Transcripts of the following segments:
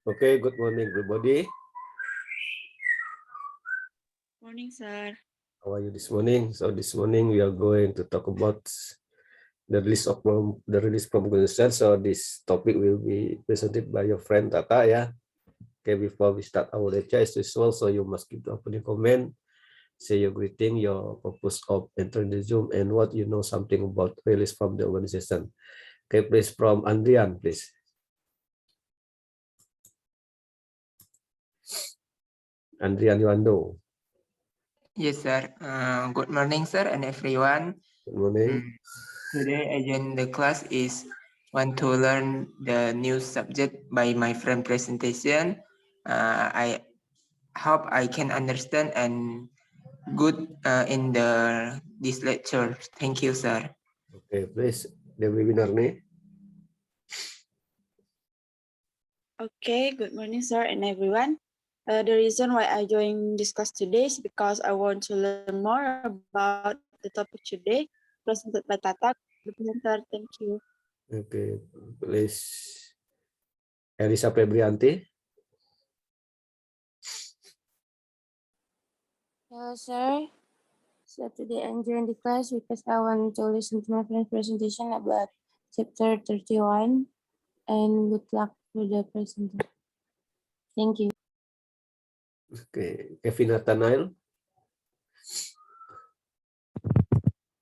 Okay, good morning, everybody. Morning, sir. How are you this morning? So this morning we are going to talk about the release from organization. So this topic will be presented by your friend Tata. Yeah. Okay. Before we start our lecture, as usual, so you must give the opening comment, say your greeting, your purpose of entering the Zoom, and what you know something about release from the organization. Okay, please from Andrian, please. Andrian, you know. Yes, sir. Good morning, sir, and everyone. Good morning. Today, I joined the class is want to learn the new subject by my friend presentation. I hope I can understand and good in this lecture. Thank you, sir. Okay, please the webinar nih. Okay, good morning, sir, and everyone. The reason why I joined this class today is because I want to learn more about the topic today, presented by Tata, the presenter. Thank you. Okay, please Elisa Febrianti. Hello, sir. So today I'm joining the class because I want to listen to my friend's presentation about chapter 31 and good luck for the presenter. Thank you. Okay, Kevin Nathanael.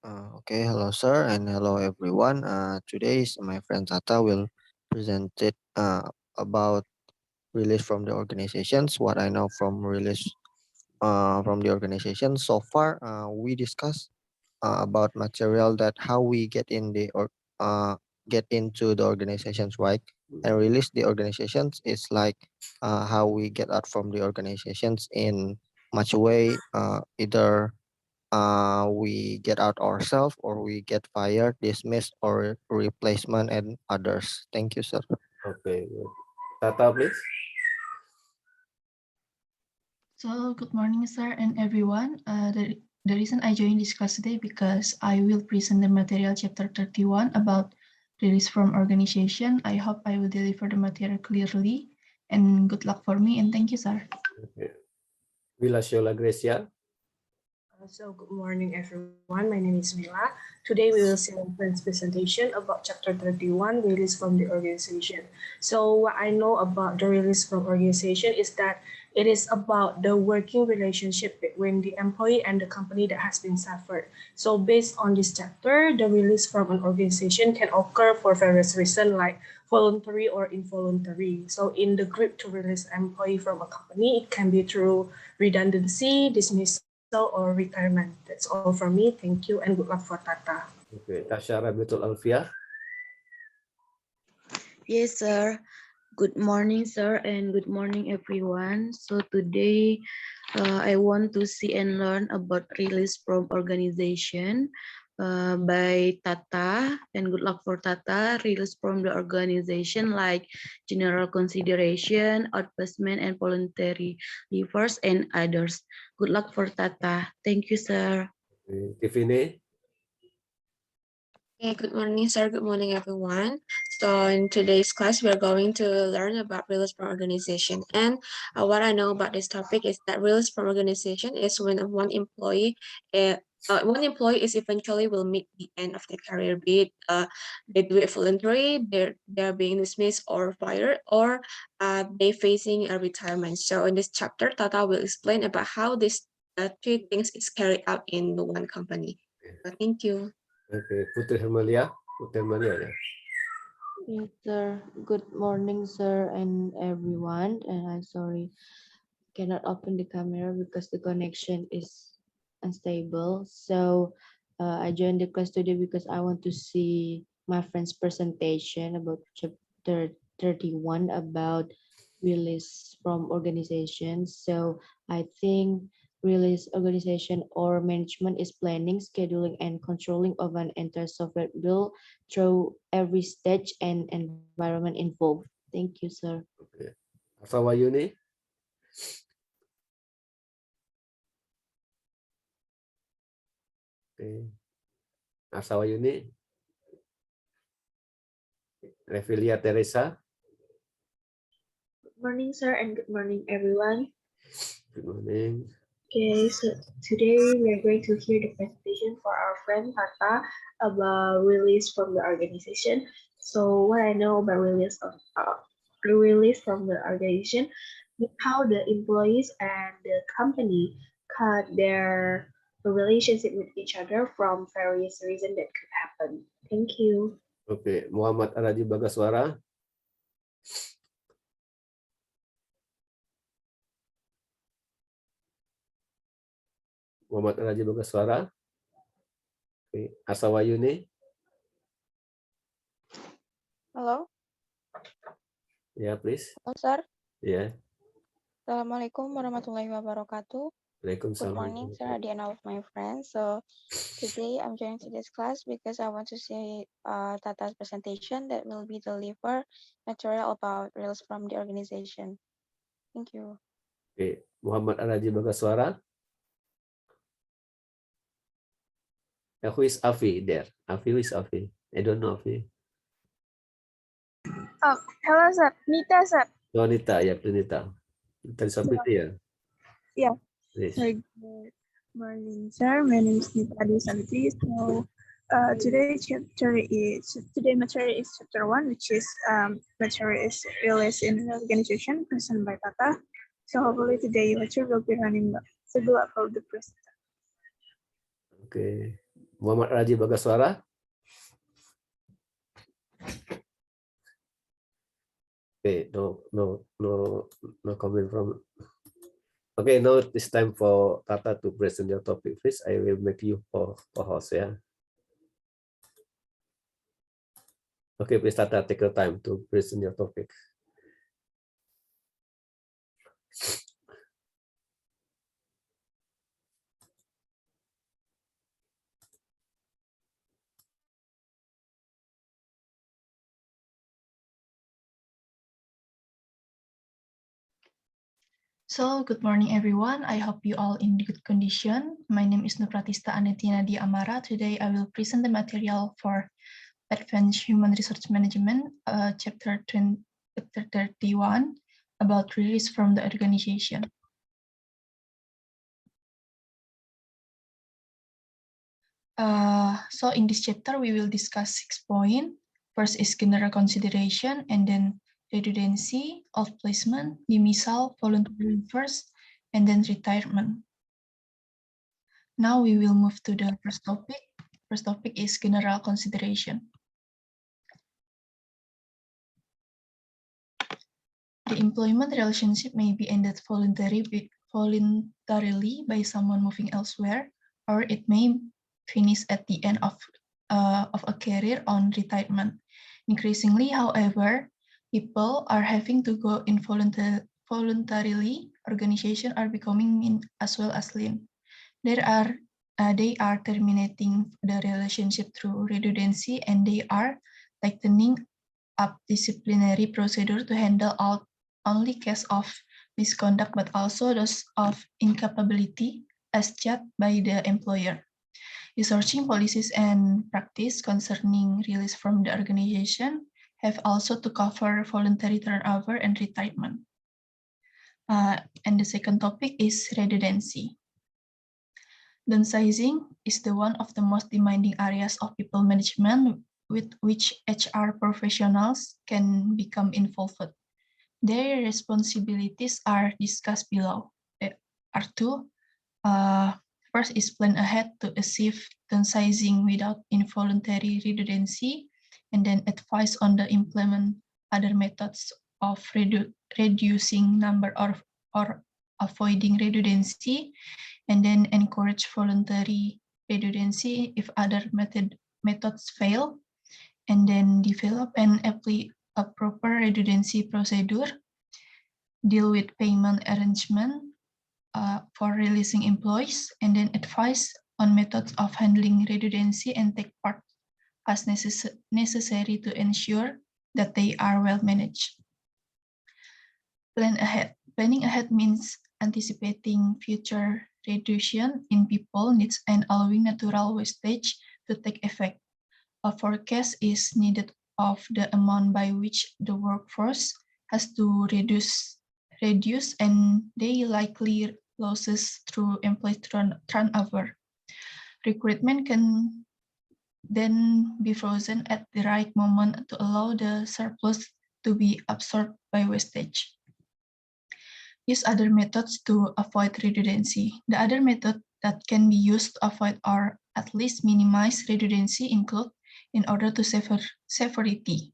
Okay, hello sir and hello everyone. Today my friend Tata will present it about release from the organizations. What I know from release from the organization so far, we discussed about material that how we get in the or get into the organizations, right? And release the organizations is like how we get out from the organizations in much way, either we get out ourselves or we get fired, dismissed, or replacement and others. Thank you, sir. Okay, good. Tata, please. So good morning, sir, and everyone. The reason I joined this class today because I will present the material chapter 31 about release from organization. I hope I will deliver the material clearly, and good luck for me, and thank you, sir. Okay. Vilasyola Gracia. So good morning, everyone. My name is Mila. Today we will see my friend's presentation about chapter 31, release from the organization. So what I know about the release from organization is that it is about the working relationship between the employee and the company that has been suffered. So based on this chapter, the release from an organization can occur for various reasons like voluntary or involuntary. So in the group to release employee from a company, it can be through redundancy, dismissal, or retirement. That's all from me. Thank you and good luck for Tata. Okay, Tasha Rabitul Alfia. Yes, sir. Good morning, sir, and good morning, everyone. So today, I want to see and learn about release from organization by Tata, and good luck for Tata. Release from the organization like general consideration, outplacement, and voluntary leavers, and others. Good luck for Tata. Thank you, sir. Okay, Tiffany. Okay, good morning, sir. Good morning, everyone. So in today's class, we're going to learn about release from organization. And what I know about this topic is that release from organization is when one employee is eventually will meet the end of their career, be it they do it voluntary, they're being dismissed or fired, or they facing a retirement. So in this chapter, Tata will explain about how this three things is carried out in the one company. So thank you. Okay, Putri Hermalia. Putri Hermalia, ya. Yes, sir. Good morning, sir, and everyone. And I'm sorry, cannot open the camera because the connection is unstable. So I joined the class today because I want to see my friend's presentation about chapter 31 about release from organizations. So I think release organization or management is planning, scheduling, and controlling of an entire software build through every stage and environment involved. Thank you, sir. Okay. Asawayuni. Okay. Asawayuni. Revilia Teresa. Good morning, sir, and good morning, everyone. Good morning. Okay, so today we are going to hear the presentation for our friend Tata about release from the organization. So what I know about release from the organization is how the employees and the company cut their relationship with each other from various reasons that could happen. Thank you. Oke, Muhammad Araji Bagaswara. Muhammad Araji Bagaswara. Oke, Asawayuni. Halo, Ya, please. halo Sir. Ya. Assalamualaikum warahmatullahi wabarakatuh. Good Waalaikumsalam. morning, Sir Adi and all of my friends. So today I'm joining to this class because I want to see Tata's presentation that will be deliver material about rules from the organization. Thank you. Oke, Muhammad Araji Bagaswara. Who is Afi there? Afi, who is Afi? I don't know Afi. Oh, hello, sir. Nita, sir. Oh, Nita, ya, Nita. Tadi sampai ya. Yeah. Please. Good morning, sir. My name is Nita Adisanti. So, today material is chapter 1, which is material is released in the organization presented by Tata. So hopefully today material will be running well. So go about the presentation. Oke, Muhammad Raji Bagaswara. Okay, no comment from. Okay, now it's time for Tata to present your topic. Please, I will make you co-host. Yeah. Okay, please, Tata, take your time to present your topic. So, good morning, everyone. I hope you all in good condition. My name is Nupratista Anetina Di Amara. Today, I will present the material for Advanced Human Resource Management, chapter 31, about release from the organization. So in this chapter, we will discuss 6 points. First is general consideration, and then redundancy, outplacement, dismissal, voluntary first, and then retirement. Now we will move to the first topic. First topic is general consideration. The employment relationship may be ended voluntarily by someone moving elsewhere, or it may finish at the end of a career on retirement. Increasingly, however, people are having to go voluntarily. Organizations are becoming in as well as lean. They are terminating the relationship through redundancy, and they are tightening up disciplinary procedure to handle out only case of misconduct, but also those of incapability as judged by the employer. Researching policies and practice concerning release from the organization have also to cover voluntary turnover and retirement. And the second topic is redundancy. Downsizing is the one of the most demanding areas of people management with which HR professionals can become involved. Their responsibilities are discussed below. There are two. First is plan ahead to achieve downsizing without involuntary redundancy, and then advise on the implement other methods of reducing number or avoiding redundancy, and then encourage voluntary redundancy if other methods fail, and then develop and apply a proper redundancy procedure, deal with payment arrangement for releasing employees, and then advise on methods of handling redundancy and take part as necessary to ensure that they are well managed. Plan ahead. Planning ahead means anticipating future reduction in people needs and allowing natural wastage to take effect. A forecast is needed of the amount by which the workforce has to reduce and they likely losses through employee turnover. Recruitment can then be frozen at the right moment to allow the surplus to be absorbed by wastage. Use other methods to avoid redundancy. The other method that can be used to avoid or at least minimize redundancy include, in order to severity,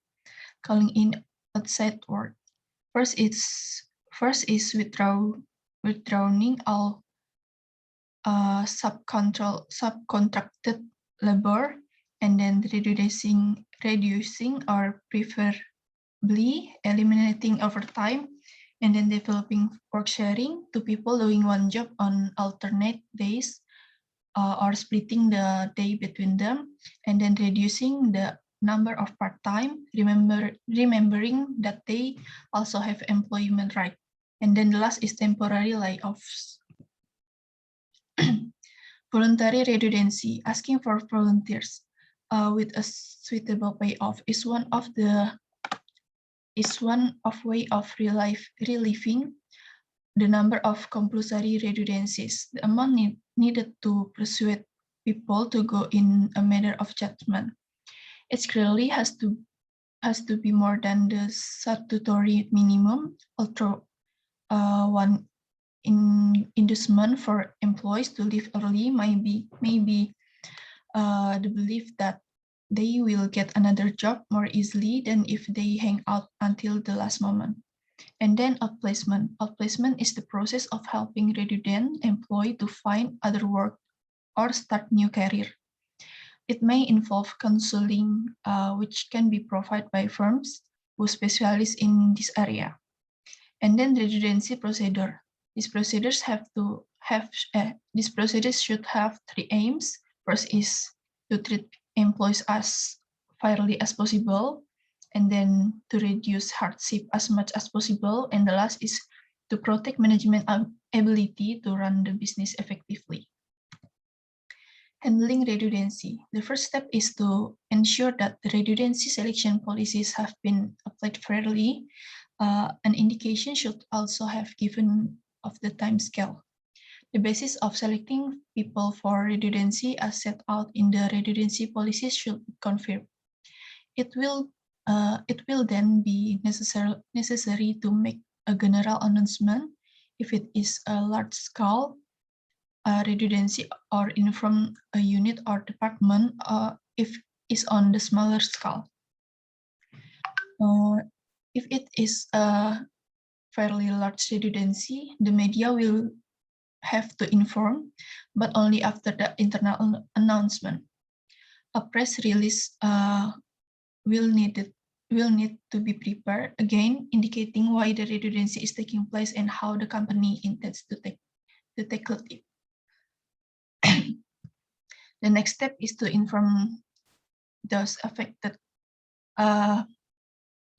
calling in outside work. First is withdrawing all subcontracted labor, and then reducing or preferably eliminating overtime, and then developing work sharing to people doing one job on alternate days or splitting the day between them, and then reducing the number of part-time, remembering that they also have employment right. And then the last is temporary layoffs. Voluntary redundancy, asking for volunteers with a suitable payoff is one of way of relieving the number of compulsory redundancies. The amount needed to persuade people to go in a matter of judgment. It clearly has to be more than the statutory minimum, although one inducement for employees to leave early might be the belief that they will get another job more easily than if they hang out until the last moment. And then outplacement. Outplacement is the process of helping redundant employee to find other work or start new career. It may involve counseling, which can be provided by firms who specialize in this area. And then redundancy procedure. These procedures should have three aims. First is to treat employees as fairly as possible, and then to reduce hardship as much as possible, and the last is to protect management ability to run the business effectively. Handling redundancy. The first step is to ensure that the redundancy selection policies have been applied fairly. An indication should also have given of the time scale. The basis of selecting people for redundancy as set out in the redundancy policies should be confirmed. It will then be necessary to make a general announcement if it is a large scale redundancy, or inform a unit or department if it's on the smaller scale. If it is a fairly large redundancy, the media will have to inform, but only after the internal announcement. A press release will need to be prepared, again indicating why the redundancy is taking place and how the company intends to tackle it. The next step is to inform those affected.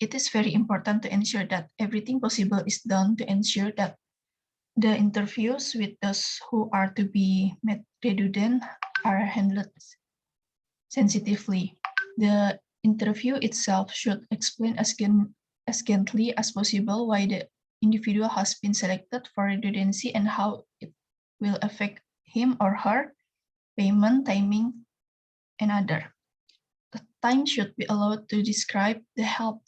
It is very important to ensure that everything possible is done to ensure that the interviews with those who are to be made redundant are handled sensitively. The interview itself should explain as gently as possible why the individual has been selected for redundancy and how it will affect him or her, payment, timing, and other. The time should be allowed to describe the help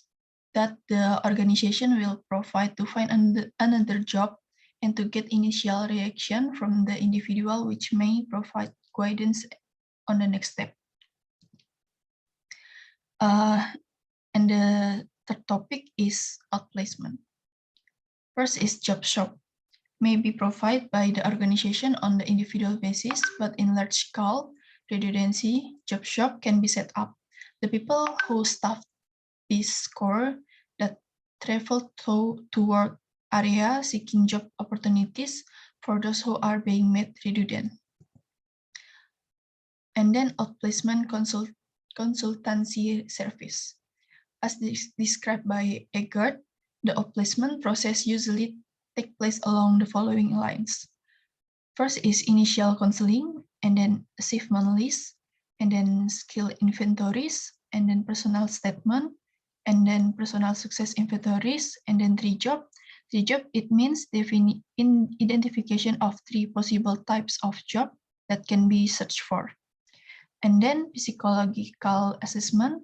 that the organization will provide to find another job and to get initial reaction from the individual, which may provide guidance on the next step. And the third topic is outplacement. First is job shop. May be provided by the organization on the individual basis, but in large scale redundancy, job shop can be set up. The people who staff this core that travel to work area seeking job opportunities for those who are being made redundant. And then outplacement consultancy service. As described by Eggert, the outplacement process usually takes place along the following lines. First is initial counseling, and then achievement list, and then skill inventories, and then personal statement, and then personal success inventories, and then 3 job. 3 job, it means identification of 3 possible types of job that can be searched for. And then psychological assessment,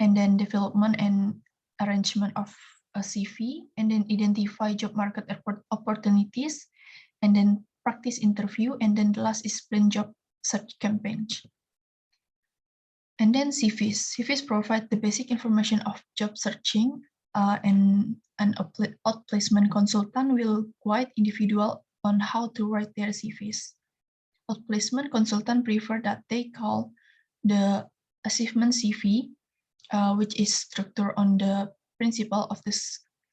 and then development and arrangement of a CV, and then identify job market opportunities, and then practice interview, and then the last is plan job search campaign. And then CVs. CVs provide the basic information of job searching, and an outplacement consultant will guide individual on how to write their CVs. Outplacement consultant prefer that they call the achievement CV, which is structured on the principle of the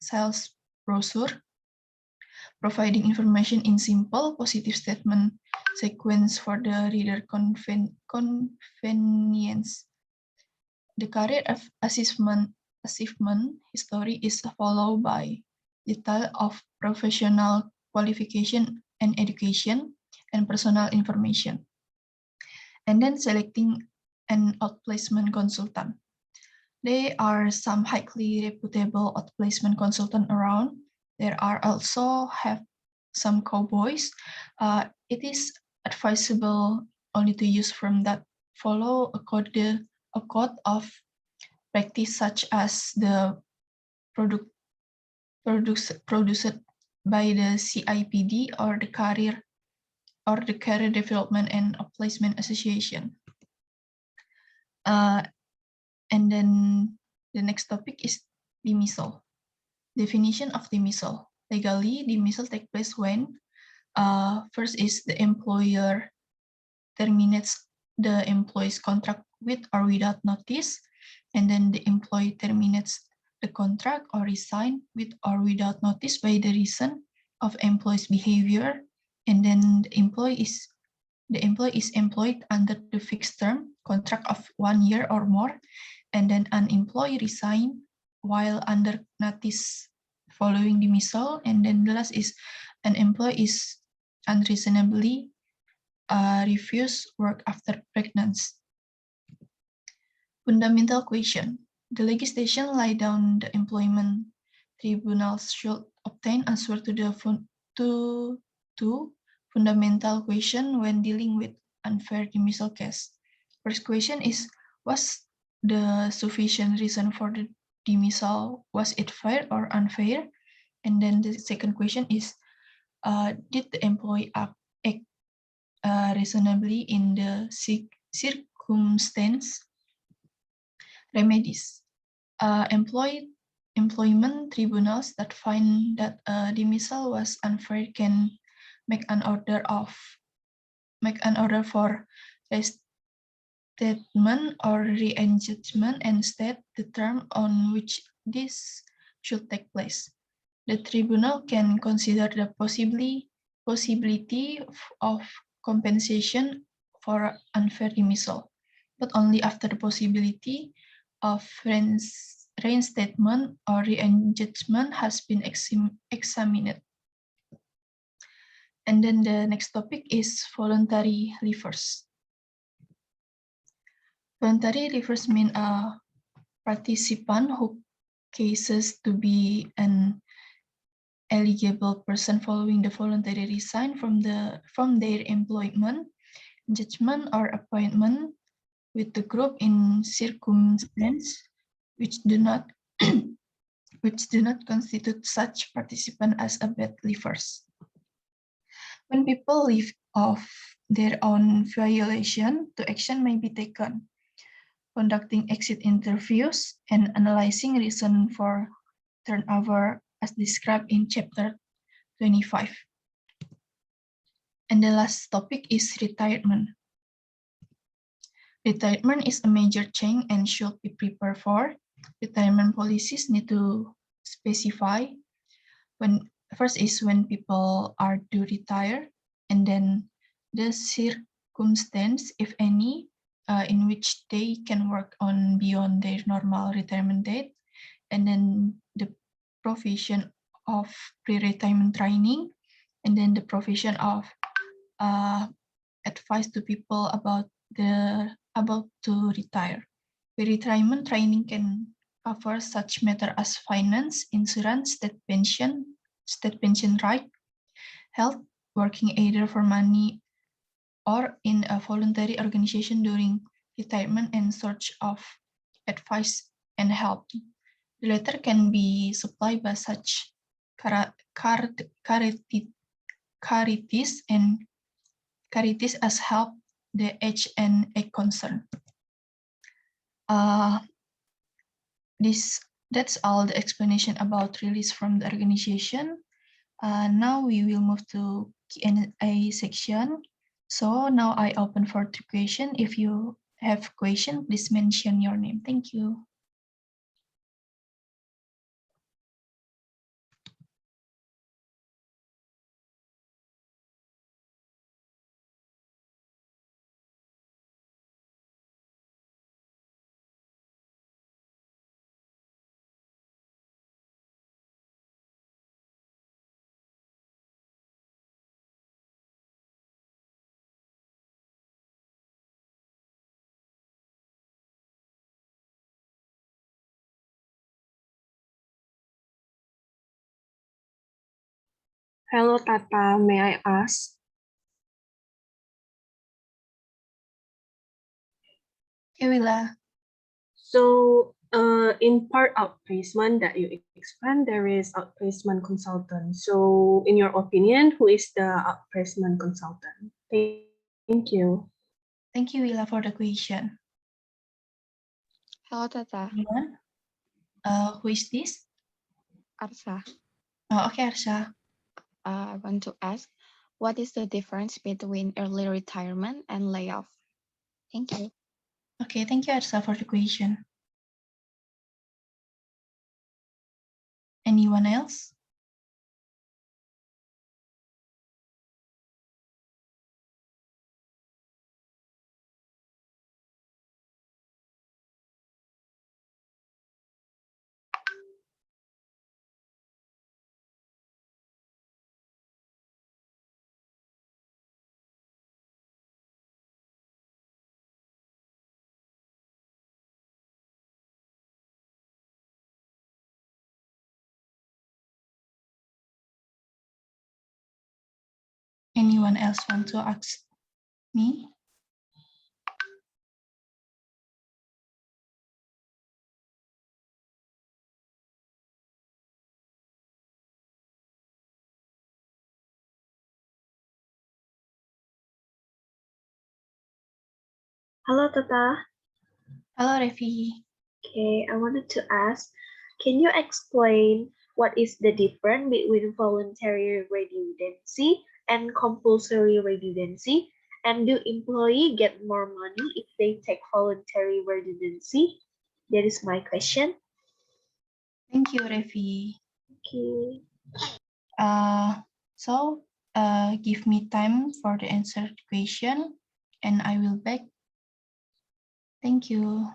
sales brochure, providing information in simple, positive statement sequence for the reader convenience. The career achievement history is followed by detail of professional qualification and education and personal information. And then selecting an outplacement consultant. There are some highly reputable outplacement consultants around. There are also have some cowboys. It is advisable only to use firms that follow a code of practice, such as the produced by the CIPD or the Career Development and Outplacement Association. And then the next topic is dismissal. Definition of dismissal. Legally, dismissal takes place when first is the employer terminates the employee's contract with or without notice, and then the employee terminates the contract or resign with or without notice by the reason of employee's behavior, and then the employee is employed under the fixed term contract of 1 year or more, and then an employee resign while under notice following dismissal, and then the last is an employee is unreasonably refuse work after pregnancy. Fundamental question. The legislation lay down the employment tribunals should obtain answer to the two fundamental question when dealing with unfair dismissal case. First question is, was the sufficient reason for the dismissal, was it fair or unfair? And then the second question is, did the employee act reasonably in the circumstance? Remedies. Employment tribunals that find that dismissal was unfair can make an order for restatement or re-engagement and state the term on which this should take place. The tribunal can consider the possibility of compensation for unfair dismissal, but only after the possibility of reinstatement or re-engagement has been examined. And then the next topic is voluntary leavers. Voluntary leavers mean a participant who cases to be an eligible person following the voluntary resign from their employment, engagement, or appointment with the group in circumstances which do not constitute such participant as a bad leavers. When people leave off their own violation, the action may be taken. Conducting exit interviews and analyzing reason for turnover as described in chapter 25. And the last topic is retirement. Retirement is a major change and should be prepared for. Retirement policies need to specify when people are to retire, and then the circumstance, if any, in which they can work on beyond their normal retirement date, and then the provision of pre-retirement training, and then the provision of advice to people about to retire. The retirement training can cover such matters as finance, insurance, state pension right, health, working either for money or in a voluntary organization during retirement and search of advice and help. The latter can be supplied by such charities as help the age and a concern. That's all the explanation about release from the organization. Now we will move to Q&A section. So now I open for the question. If you have question, please mention your name. Thank you. Hello, Tata. May I ask? Okay, Willa. So in part outplacement that you explained, there is outplacement consultant. So in your opinion, who is the outplacement consultant? Thank you. Thank you, Willa, for the question. Hello, Tata. Anyone? Who is this? Arsa. Oh, okay, Arsha. I want to ask, what is the difference between early retirement and layoff? Thank you. Okay, thank you, Arsa, for the question. Anyone else? Anyone else want to ask me? Hello, Tata. Hello, Revi. Okay, I wanted to ask, can you explain what is the difference between voluntary redundancy and compulsory redundancy? And do employee get more money if they take voluntary redundancy? That is my question. Thank you, Revi. Okay. So give me time for the answer the question and I will back. Thank you.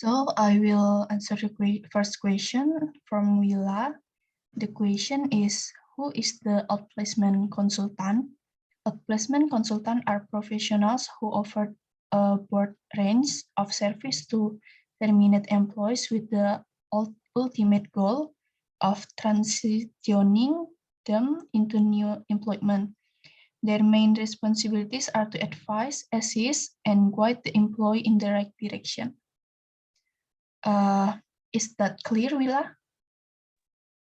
So I will answer the first question from Willa. The question is, who is the outplacement consultant? Outplacement consultants are professionals who offer a broad range of service to terminate employees with the ultimate goal of transitioning them into new employment. Their main responsibilities are to advise, assist, and guide the employee in the right direction. Is that clear, Willa?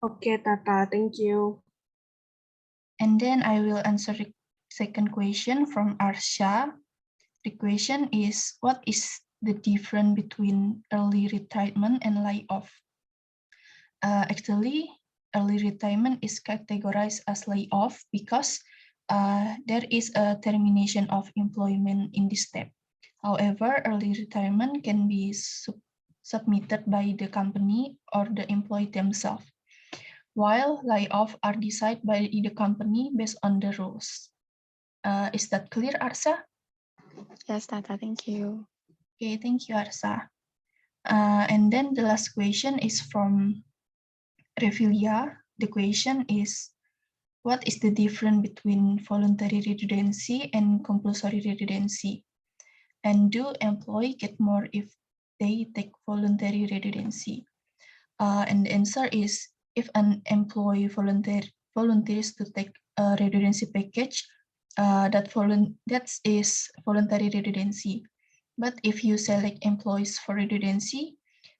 Okay, Tata, thank you. And then I will answer the second question from Arsha. The question is, what is the difference between early retirement and layoff? Actually, early retirement is categorized as layoff because there is a termination of employment in this step. However, early retirement can be submitted by the company or the employee themselves, while layoff are decided by the company based on the rules. Is that clear, Arsa? Yes, Tata, thank you. Okay, thank you, Arsa. And then the last question is from Revilia. The question is, what is the difference between voluntary redundancy and compulsory redundancy? And do employees get more if they take voluntary redundancy? And the answer is, if an employee volunteers to take a redundancy package, that is voluntary redundancy. But if you select employees for redundancy,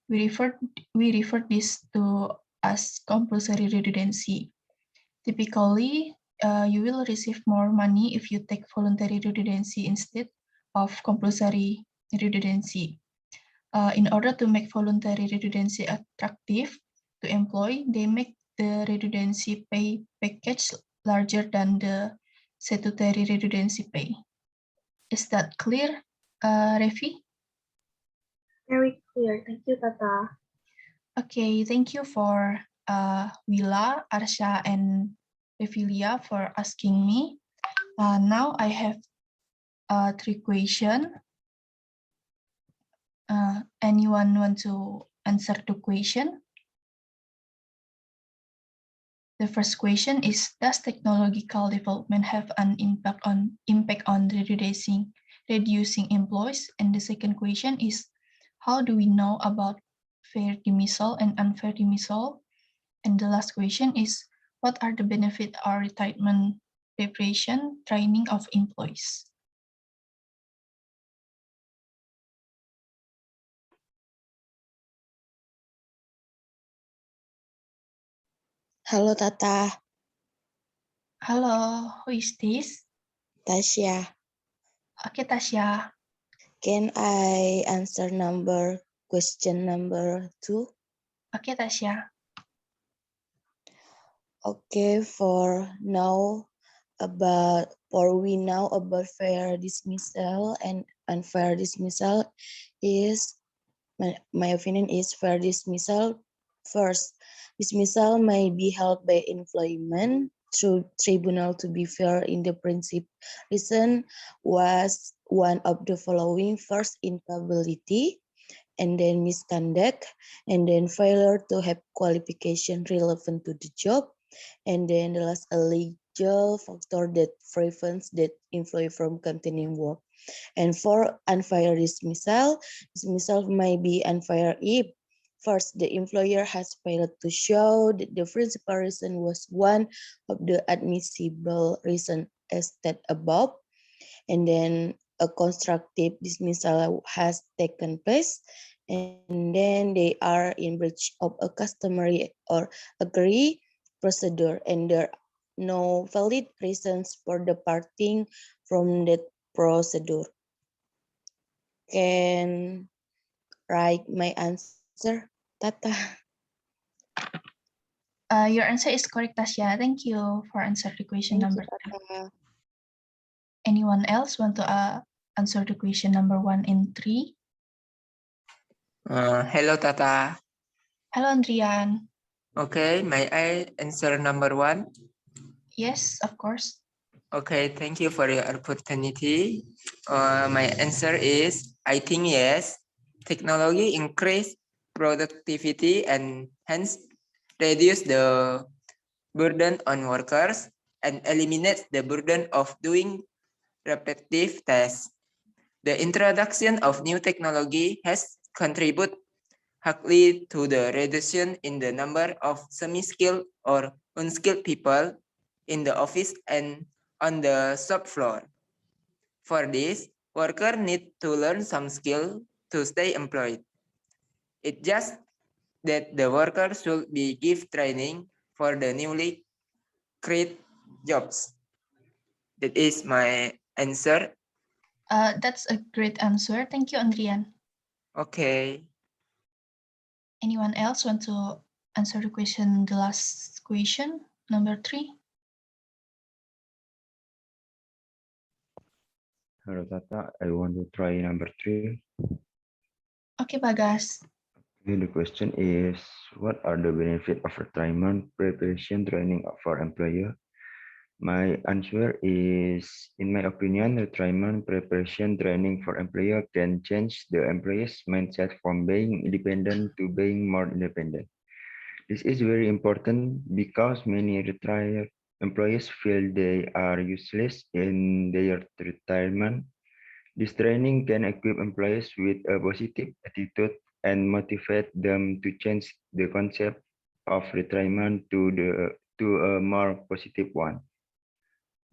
we refer this to as compulsory redundancy. Typically, you will receive more money if you take voluntary redundancy instead of compulsory redundancy. In order to make voluntary redundancy attractive to employ, they make the redundancy pay package larger than the statutory redundancy pay. Is that clear, Revi? Very clear. Thank you, Tata. Okay, thank you for Willa, Arsha, and Revilia for asking me. Now I have 3 questions. Anyone want to answer the question? The first question is, does technological development have an impact on reducing employees? And the second question is, how do we know about fair dismissal and unfair dismissal? And the last question is, what are the benefits of retirement preparation training of employees? Hello, Tata. Hello, who is this? Tasya. Okay, Tasya. Can I answer question number 2? Okay, Tasya. Okay, we know about fair dismissal and unfair dismissal is my opinion is fair dismissal. First, dismissal may be held by employment through tribunal to be fair in the principle. Reason was one of the following: first, incapability, and then misconduct, and then failure to have qualification relevant to the job, and then the last, a legal factor that prevents that employee from continuing work. And for unfair dismissal may be unfair if, first, the employer has failed to show that the principal reason was one of the admissible reasons as stated above, and then a constructive dismissal has taken place, and then they are in breach of a customary or agreed procedure, and there are no valid reasons for departing from that procedure. Can write my answer, Tata. Your answer is correct, Tasya. Thank you for answering the question number 2. Anyone else want to answer the question number 1 and 3? Hello, Tata. Hello, Andrian. Okay, may I answer number 1? Yes, of course. Okay, thank you for your opportunity. My answer is, I think yes. Technology increase productivity and hence reduce the burden on workers and eliminates the burden of doing repetitive tasks. The introduction of new technology has contributed greatly to the reduction in the number of semi-skilled or unskilled people in the office and on the shop floor. For this, workers need to learn some skill to stay employed. It's just that the workers should be given training for the newly created jobs. That is my answer. That's a great answer. Thank you, Andrian. Okay. Anyone else want to answer the question, the last question, number 3? Hello, Tata. I want to try number 3. Okay, Bagas. The question is, what are the benefits of retirement preparation training for employer? My answer is, in my opinion, retirement preparation training for employer can change the employee's mindset from being independent to being more independent. This is very important because many retired employees feel they are useless in their retirement. This training can equip employees with a positive attitude and motivate them to change the concept of retirement to a more positive one.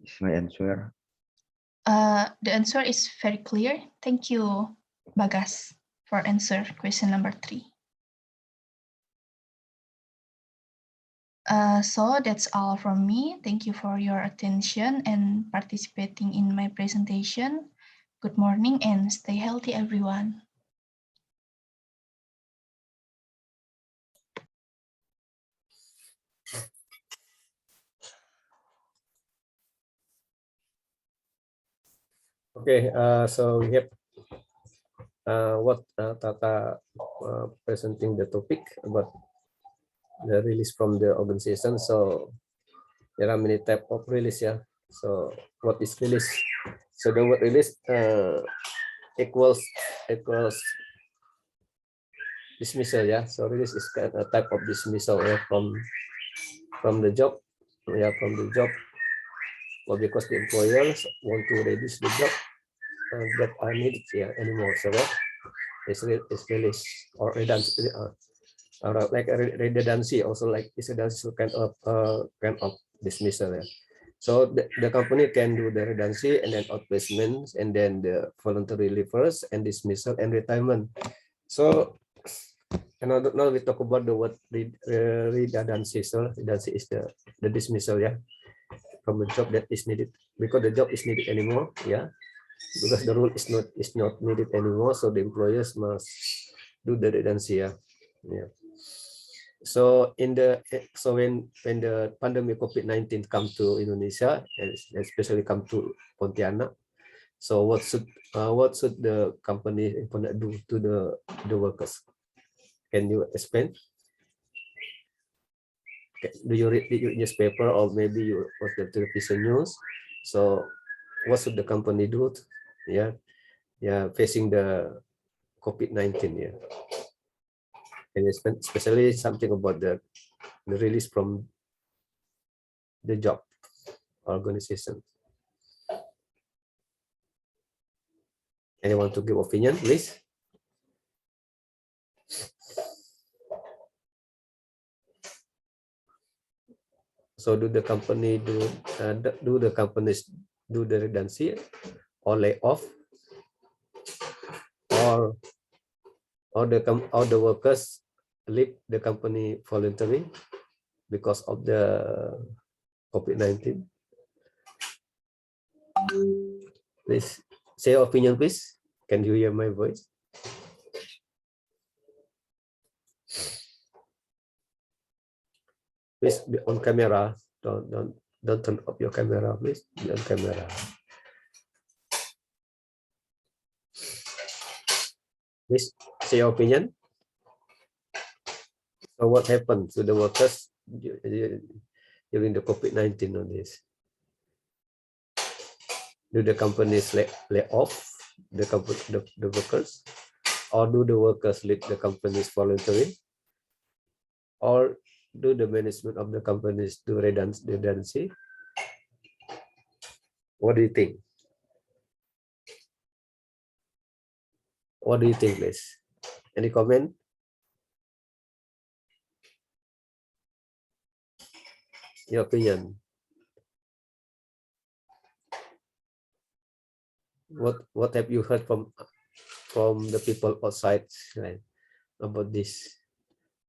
This is my answer. The answer is very clear. Thank you, Bagas, for answer question number 3. So that's all from me. Thank you for your attention and participating in my presentation. Good morning and stay healthy, everyone. Okay, so we have what Tata presenting the topic about the release from the organization. So there are many types of release, yeah. So what is release? So the word release equals dismissal, yeah. So release is kind of a type of dismissal, yeah, from the job, yeah, from the job, or because the employers want to reduce the job that are needed, yeah, anymore. So that it's release or redundancy, like a redundancy, also like it's a kind of dismissal, yeah. So the company can do the redundancy and then outplacement and then the voluntary leavers and dismissal and retirement. So now we talk about the word redundancy. So redundancy is the dismissal, yeah, from a job that is needed because the job is needed anymore, yeah, because the rule is not needed anymore. So the employers must do the redundancy, yeah. So when the pandemic COVID-19 come to Indonesia, especially come to Pontianak, so what should the company do to the workers? Can you explain? Do you read the newspaper or maybe you watch the television news? So what should the company do? Yeah, facing the COVID-19, yeah. And especially something about the release from the job organization. Anyone to give opinion, please? So do the companies do the redundancy or layoff, or the workers leave the company voluntarily because of the COVID-19? Please say your opinion, please. Can you hear my voice? Please be on camera. Don't turn off your camera, please. Be on camera. Please say your opinion. So what happened to the workers during the COVID-19 on this? Do the companies lay off the workers, Or do the workers lead the companies voluntary? Or do the management of the companies do redundancy? What do you think? What do you think, please? Any comment? Your opinion? What have you heard from the people outside, right, about this,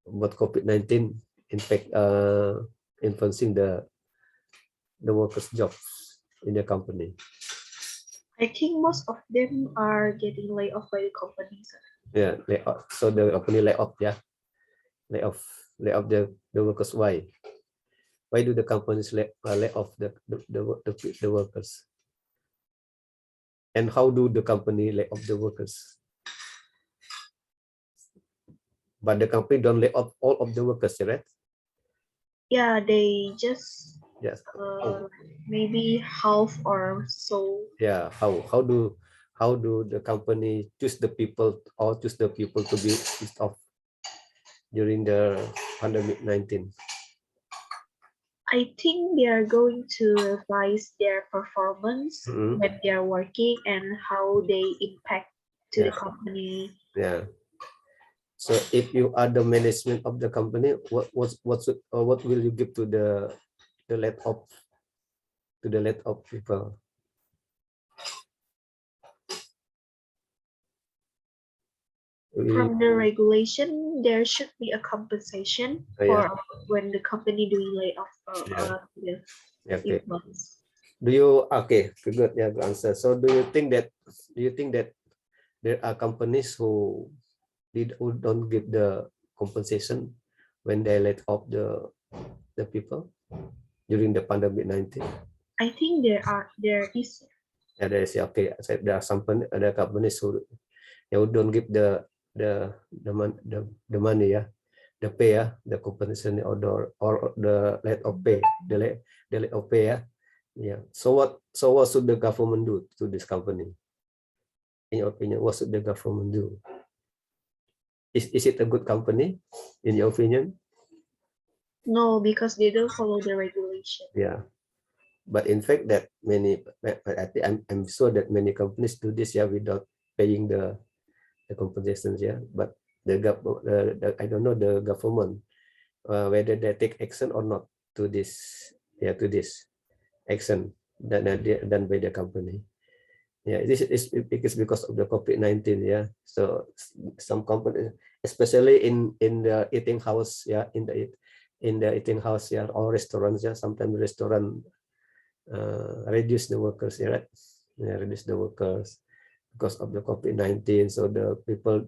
about COVID-19 impact influencing the workers' jobs in the company? I think most of them are getting laid off by the companies. Yeah, layoff. So the company lay off, yeah, lay off the workers. Why? Why do the companies lay off the workers? And how do the company lay off the workers? But the company don't lay off all of the workers, right? Yeah, they just Yes. maybe half or so. Yeah. How do the company choose the people to be pissed off during the pandemic 19? I think they are going to revise their performance when they are working and how they impact to the company. Yeah. So if you are the management of the company, what will you give to the let off people? From the regulation, there should be a compensation for when the company doing layoff the employees. Do you good, yeah, good answer. So do you think that there are companies who don't give the compensation when they let off the people during the pandemic 19? I think there is. Yeah, there is. Okay, so there are some other companies who don't give the money, yeah, the pay, yeah, the compensation or the let off pay, the let off pay, yeah. So what should the government do to this company? In your opinion, what should the government do? Is it a good company, in your opinion? No, because they don't follow the regulation. Yeah, but in fact, that many, I think I'm sure that many companies do this, yeah, without paying the compensations, yeah. But I don't know the government whether they take action or not to this, yeah, to this action that done by the company. Yeah, this is because of the COVID-19, yeah. So some companies, especially in the eating house, yeah, in the eating house, yeah, or restaurants, yeah, sometimes restaurant reduce the workers, yeah, right? Yeah, reduce the workers because of the COVID-19. So the people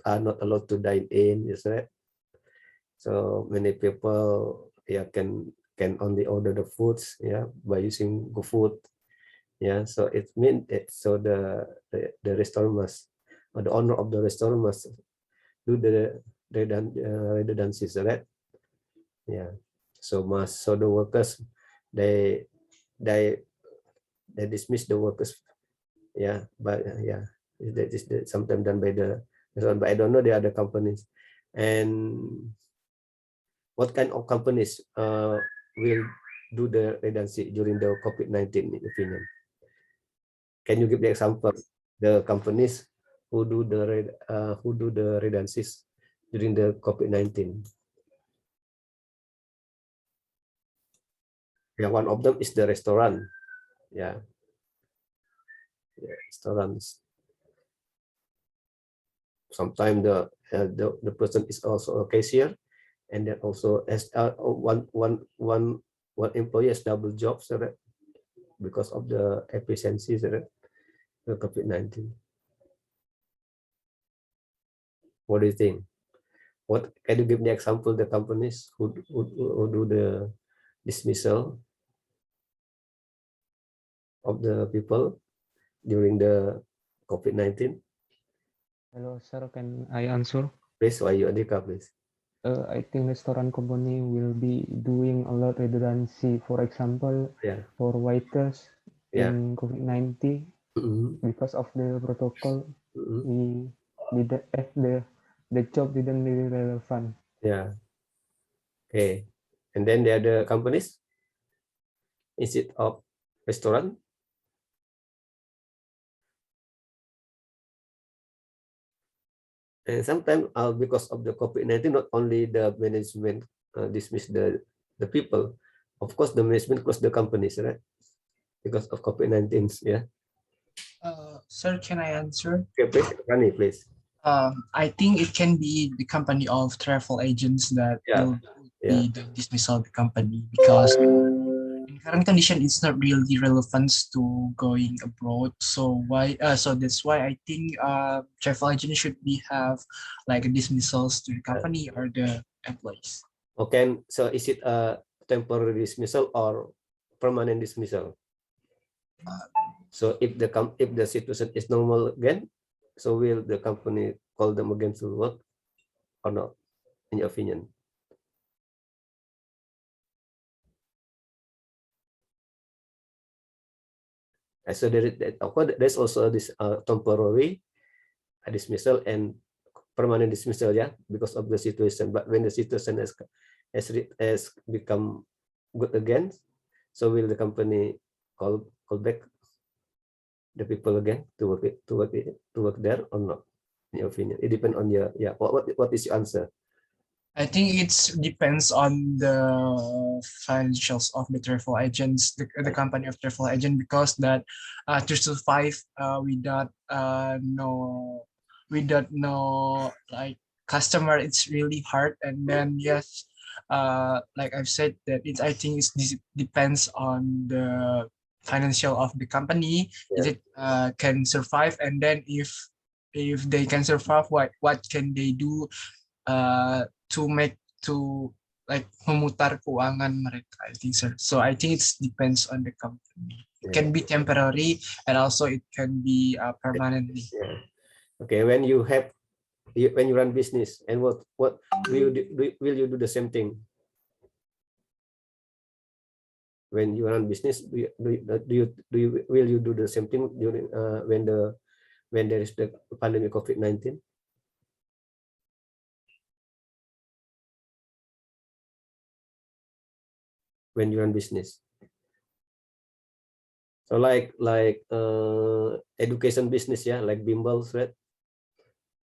are not allowed to dine in, is right? So many people, yeah, can only order the foods, yeah, by using GoFood. Yeah, so it means so the restaurant must, or the owner of the restaurant must do the redundancies, right? Yeah, so the workers, they dismiss the workers, yeah, but yeah, that is sometimes done by the restaurant, but I don't know the other companies. And what kind of companies will do the redundancy during the COVID-19 opinion? Can you give the example, the companies who do the redundancies during the COVID-19? Yeah, one of them is the restaurant. Yeah, restaurants. Sometimes the person is also a cashier, and then also as one employee has double jobs, right? Because of the efficiencies, right? The COVID-19. What do you think? What can you give me example the companies who do the dismissal of the people during the COVID-19? Hello, sir. Can I answer? Please, why you Adhika, please? I think restaurant company will be doing a lot redundancy. For example, for waiters in COVID-19, because of the protocol, we the job didn't really relevant. Yeah. Okay. And then the other companies, instead of restaurant. And sometimes because of the COVID-19, not only the management dismiss the people, of course the management close the companies, right? Because of COVID-19, yeah. Sir, can I answer? Okay, please, Rani, please. I think it can be the company of travel agents that will be the dismissal of the company, because in current condition it's not really relevant to going abroad. So why? So that's why I think travel agent should be have like dismissals to the company or the employees. Okay, so is it a temporary dismissal or permanent dismissal? So if the situation is normal again, so will the company call them again to work or not, in your opinion? So there's also this temporary dismissal and permanent dismissal, yeah, because of the situation. But when the situation has become good again, so will the company call back the people again to work there or not? In your opinion, it depends on your What is your answer? I think it depends on the financials of the travel agents, the company of travel agent, because that to survive without no like customer, it's really hard. And then yes, like I've said, that I think this depends on the financial of the company. Is it can survive, and then if they can survive, what can they do to like memutar keuangan mereka, I think, sir. So I think it depends on the company. It can be temporary, and also it can be permanently. Yeah. Okay, when you run business, and what will you do the same thing? When you run business, will you do the same thing during when there is the pandemic COVID-19? When you run business, so like education business, yeah, like bimbels, right?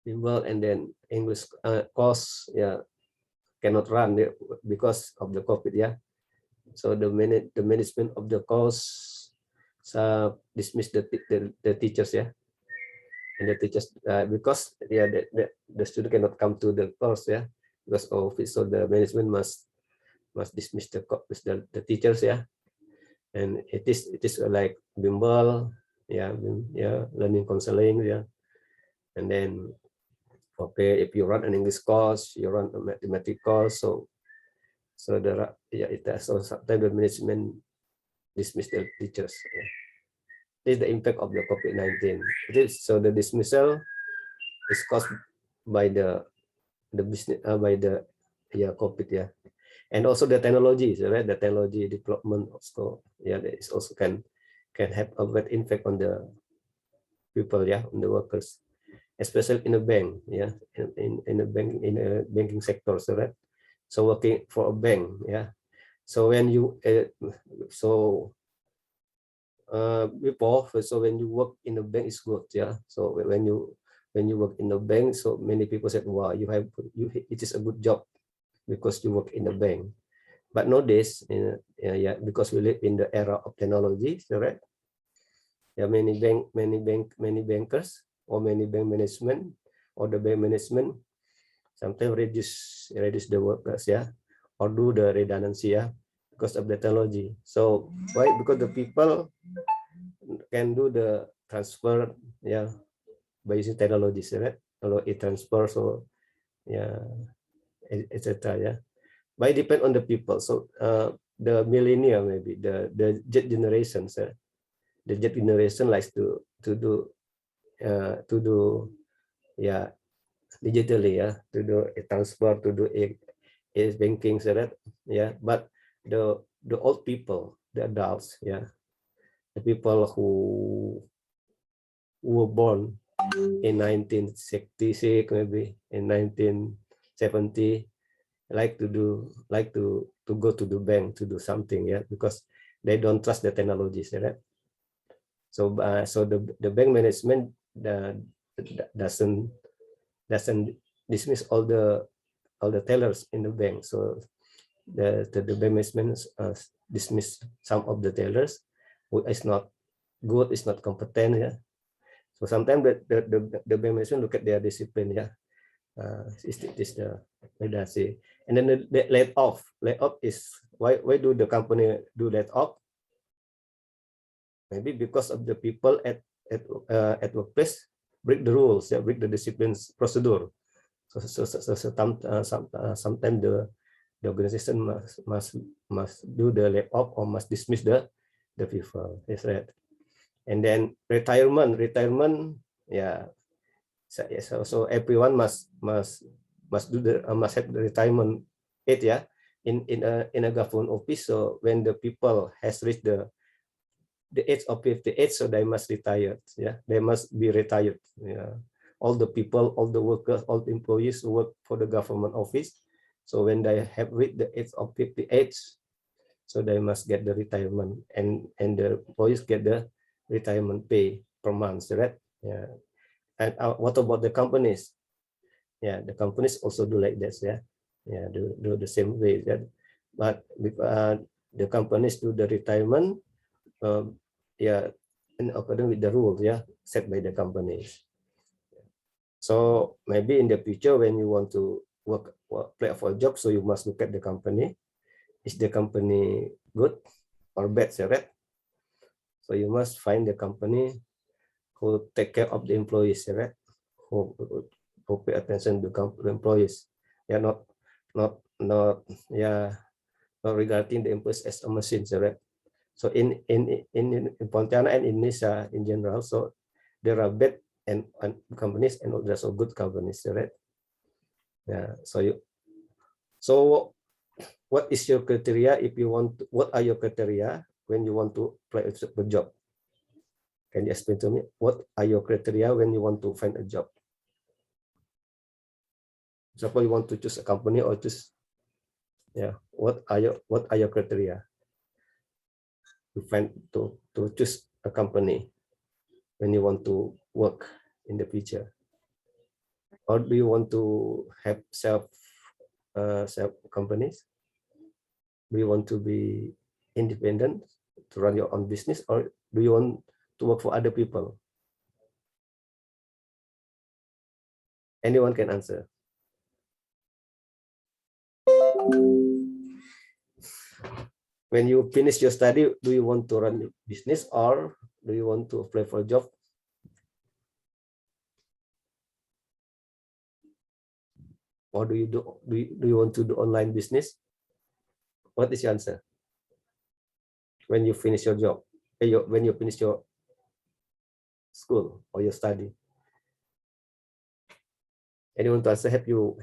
Bimbel, and then English course, yeah, cannot run because of the COVID, yeah. So the management of the course dismiss the teachers, yeah, and the teachers because the student cannot come to the course, yeah, because of it. So the management must dismiss the teachers, yeah. And it is like bimbel, yeah, learning counseling, yeah. And then okay, if you run an English course, you run a mathematics course, so it has also sometimes the management dismiss the teachers, yeah. This is the impact of the COVID-19. So the dismissal is caused by the business by the COVID, yeah. And also the technology, right? The technology development also, yeah, that is also can have a bad impact on the people, yeah, on the workers, especially in a bank, yeah, in a banking sector, so right? So working for a bank, yeah. So when you before, so when you work in a bank is good, yeah. So when you work in a bank, so many people said, wow, it is a good job because you work in a bank. But nowadays, because we live in the era of technology, right? Yeah, many bankers or many bank management or the bank management sometimes reduce the workers, yeah, or do the redundancy, yeah, because of the technology. So why? Because the people can do the transfer, yeah, by using technology, right? Kalau e-transfer, so yeah, etc. Yeah, but it depend on the people. So the millennial, maybe the Z generations, the Z generation likes to do yeah, digitally, yeah, to do a transfer, to do a banking, so that, yeah. But the old people, the adults, yeah, the people who were born in 1966, maybe in 1970, like to go to the bank to do something, yeah, because they don't trust the technologies, right? So so the bank management doesn't dismiss all the tellers in the bank. So the bank management dismiss some of the tellers who is not good, is not competent, yeah. So sometimes the bank management look at their discipline, yeah. Is the redundancy. And then the layoff is why do the company do layoff? Maybe because of the people at workplace break the rules, yeah, break the disciplines procedure. So sometimes the organization must do the layoff or must dismiss the people. Is right. And then retirement, yeah. So everyone must do must have the retirement age, yeah, in a government office. So when the people has reached the age of 58, so they must retire, yeah, they must be retired, yeah. All the people, all the workers, all the employees who work for the government office, so when they have reached the age of 58, so they must get the retirement, and the employees get the retirement pay per month, right? Yeah. And what about the companies? Yeah, the companies also do like this, yeah. Yeah, do the same way, yeah. But the companies do the retirement, yeah, in according with the rules, yeah, set by the companies. So maybe in the future when you want to apply for a job, so you must look at the company. Is the company good or bad, right? So you must find the company who take care of the employees, right? Who pay attention to the employees. Yeah, not yeah, not regarding the employees as a machine, right? So in Pontianak and in Indonesia in general, so there are bad and companies and there's also good companies, right? Yeah. So what is your criteria if you want to, what are your criteria when you want to apply a job? Can you explain to me what are your criteria when you want to find a job? Suppose you want to choose a company or choose, yeah, what are your criteria to find to choose a company when you want to work in the future? Or do you want to have self companies? Do you want to be independent to run your own business, or do you want to work for other people? Anyone can answer. When you finish your study, do you want to run a business or do you want to apply for a job? Or do you want to do online business? What is your answer? When you finish your job, when you finish your school or your study? Anyone to answer? Have you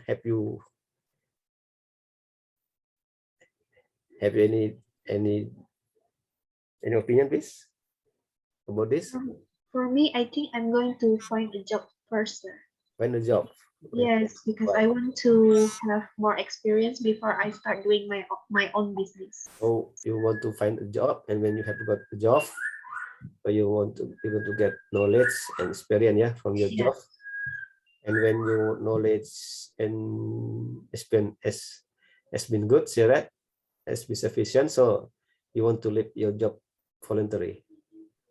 any opinion, please, about this? For me, I think I'm going to find a job first, sir. Find a job. Yes, because I want to have more experience before I start doing my own business. So you want to find a job, and when you have got a job, you want to get knowledge and experience, yeah, from your job. And when your knowledge and experience has been good, right, has been sufficient, so you want to leave your job voluntary.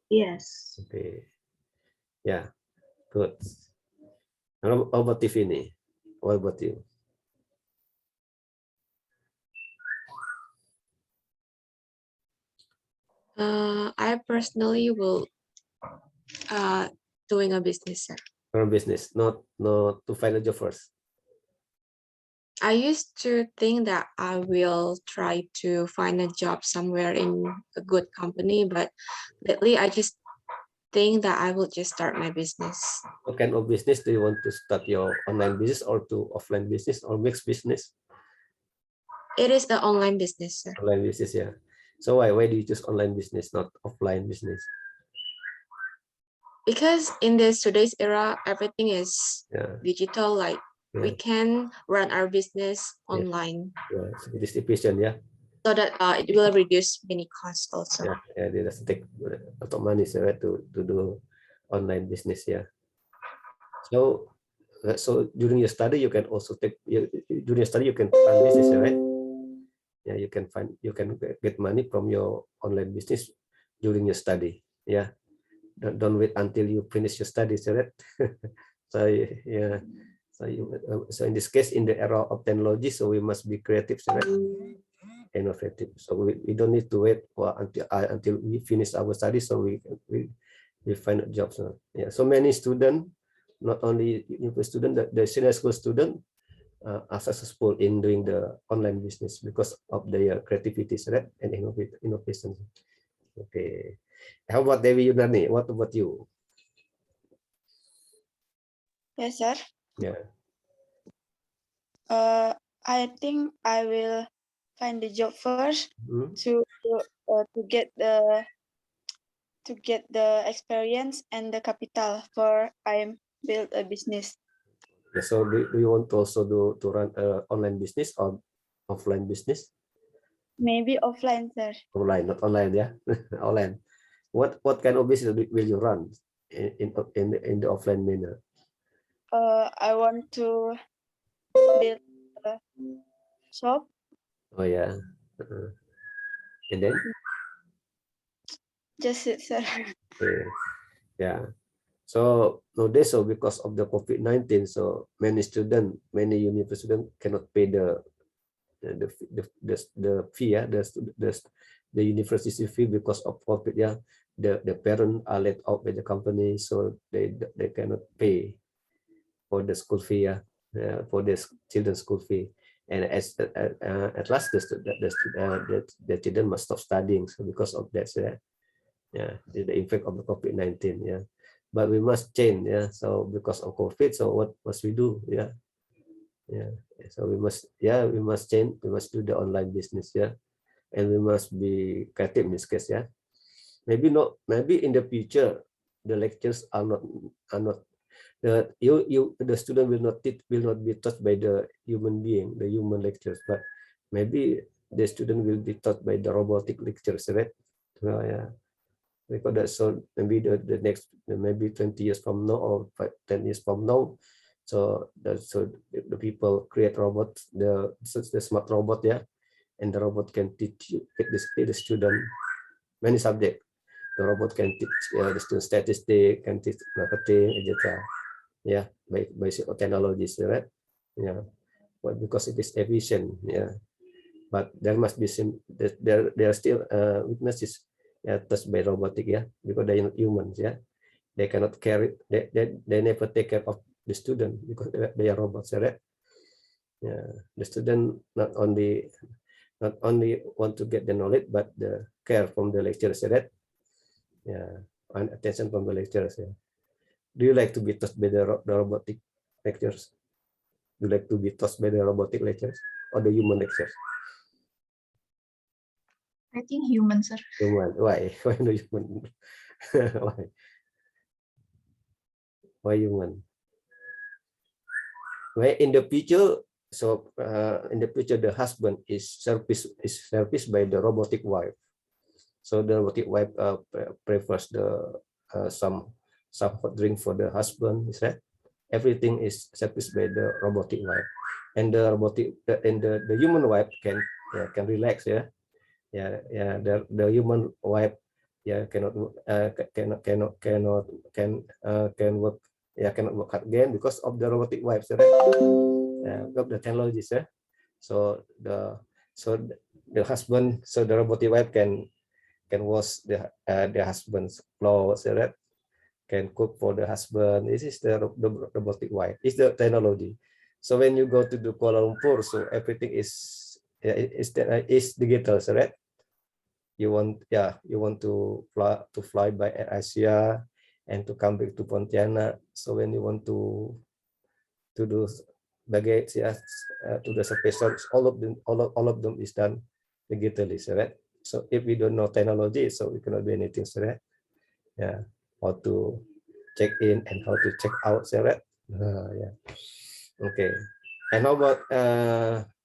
Yes. Okay. Yeah. Good. How about Tiffany? What about you? I personally will doing a business, sir. For business, not to find a job first. I used to think that I will try to find a job somewhere in a good company, but lately I just think that I will just start my business. What kind of business do you want to start? Your online business or to offline business or mixed business? It is the online business, sir. Online business, yeah. So why do you choose online business, not offline business? because in today's era, everything is digital. Like we Yeah. can run our business Yeah. online. Yeah, so it is efficient, yeah. So that it will reduce many costs also. Yeah, yeah, they just take a lot of money, so, right, to do online business, yeah. So so during your study you can also take during your study you can find business, right? Yeah, you can get money from your online business during your study. Yeah, don't wait until you finish your studies, right? So yeah, so in this case, in the era of technology, so we must be creative, right? Innovative. So we don't need to wait until we finish our studies, so we find jobs. Yeah, so many students, not only university student, the senior school student are successful in doing the online business because of their creativity, right, and innovation. Okay, how about Devi Yunani? What about you? Yes, sir. Yeah. I think I will find the job first to get the experience and the capital for I build a business. Yeah, so do you want to also to run online business or offline business? Maybe offline, sir. Offline, not online, yeah. Online. What kind of business will you run in the offline manner? I want to build a shop. Oh yeah. And then? Just it, sir. Okay. Yeah. So nowadays, so because of the COVID-19, so many university students cannot pay the fee, yeah, the university fee because of COVID, yeah. The parents are let out by the company, so they cannot pay for the school fee, yeah, for the children's school fee. And at last, the children must stop studying. So because of that, yeah, the impact of the COVID-19, yeah. But we must change, yeah. So because of COVID, so what must we do? Yeah, yeah. So we must change. We must do the online business, yeah, and we must be creative in this case, yeah. Maybe in the future, the lectures are not the student will not be taught by the human being, the human lectures, but maybe the student will be taught by the robotic lectures, right? Well, yeah, because that's so maybe the next maybe 20 years from now or 10 years from now, so the people create robots, the smart robot, yeah, and the robot can teach the student many subjects. The robot can teach the student statistics, can teach marketing, etc. Yeah, by technologies, right? Yeah, but because it is efficient, yeah. But there must be there are still weaknesses, yeah, touched by robotic, yeah, because they are not humans, yeah. They cannot carry, they never take care of the student because they are robots, right? Yeah, the student not only want to get the knowledge, but the care from the lecturers, right? Yeah, and attention from the lecturers. Yeah. Do you like to be taught by the robotic lectures? Do you like to be taught by the robotic lectures or the human lectures? I think human, sir. Human. Why? Why no human? Why? Why human? Why in the future? So in the future, the husband is serviced by the robotic wife. So the robotic wife prefers the some hot drink for the husband. Is that everything is serviced by the robotic wife, and the the human wife can relax, yeah. The human wife, yeah, cannot can work, yeah, cannot work hard again because of the robotic wife, right? Of the technologies, yeah. So the husband, so the robotic wife can wash the husband's clothes, right? Can cook for the husband. This is the robotic wife. It's the technology. So when you go to the Kuala Lumpur, so everything is is digital, right? You want to fly by Air Asia and to come back to Pontianak. So when you want to do baggage, yeah, to the space, all of them is done digitally, right? So if we don't know technology, so we cannot do anything, right? Yeah, how to check in and how to check out, right? Yeah. Okay. And how about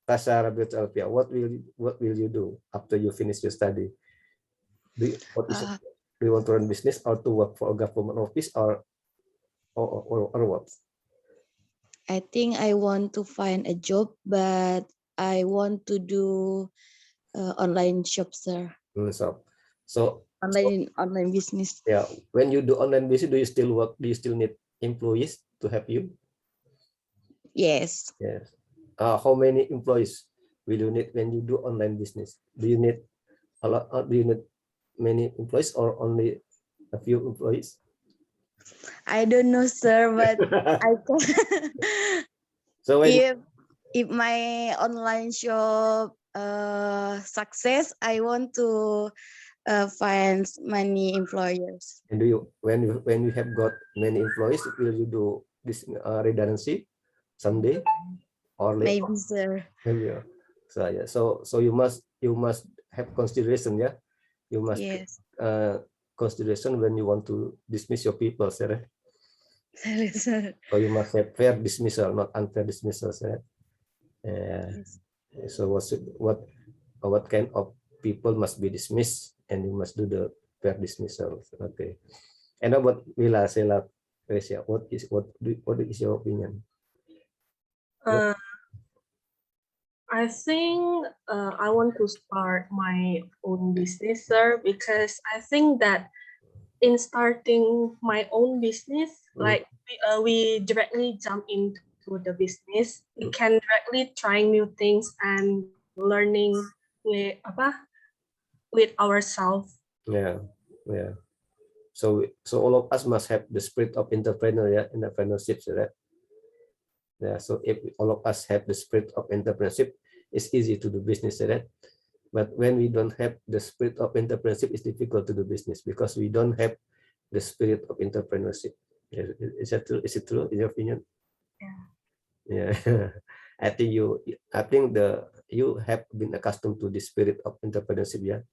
Tasha Rabiot Alpia? What will you do after you finish your study? Do you want to run business or to work for a government office or what? I think I want to find a job, but I want to do online shop, sir. So Online business. yeah, when you do online business, do you still work? Do you still need employees to help you? Yes. Yes. How many employees will you need when you do online business? Do you need a lot? Do you need many employees or only a few employees? I don't know, sir, but I can. So when if my online shop success, I want to find many employers. and do you when you have got many employees, will you do this redundancy someday or later? Maybe, sir. Maybe. So yeah. So you must have consideration. Yeah. You must Yes. consideration when you want to dismiss your people, sir. Sir. So you must have fair dismissal, not unfair dismissal, sir. Yes. So what kind of people must be dismissed, and you must do the fair dismissal. Okay. And about Mila, Sela, Gracia, what is your opinion? I think I want to start my own business, sir, because I think that in starting my own business, like we directly jump into the business, we can directly try new things and learning with ourselves. Yeah. So all of us must have the spirit of entrepreneurship, right? Yeah. So if all of us have the spirit of entrepreneurship, it's easy to do business, right? But when we don't have the spirit of entrepreneurship, it's difficult to do business because we don't have the spirit of entrepreneurship. Is that true? Is it true in your opinion? Yeah. I think you have been accustomed to the spirit of entrepreneurship, yeah,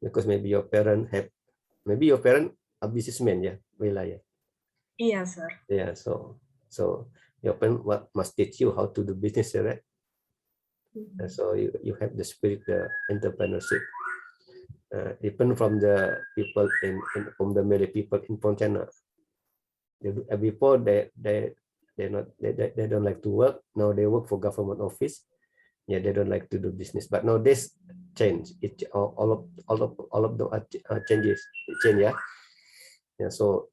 because maybe your parent a businessman, yeah, Wela, yeah. Yes, sir. Yeah, so your parent must teach you how to do business, right? And so you have the spirit, the entrepreneurship. Even from the people from the Malay people in Pontianak. Before they don't like to work. Now they work for government office. Yeah, they don't like to do business. But now this change. It all of the change. Yeah. Yeah. So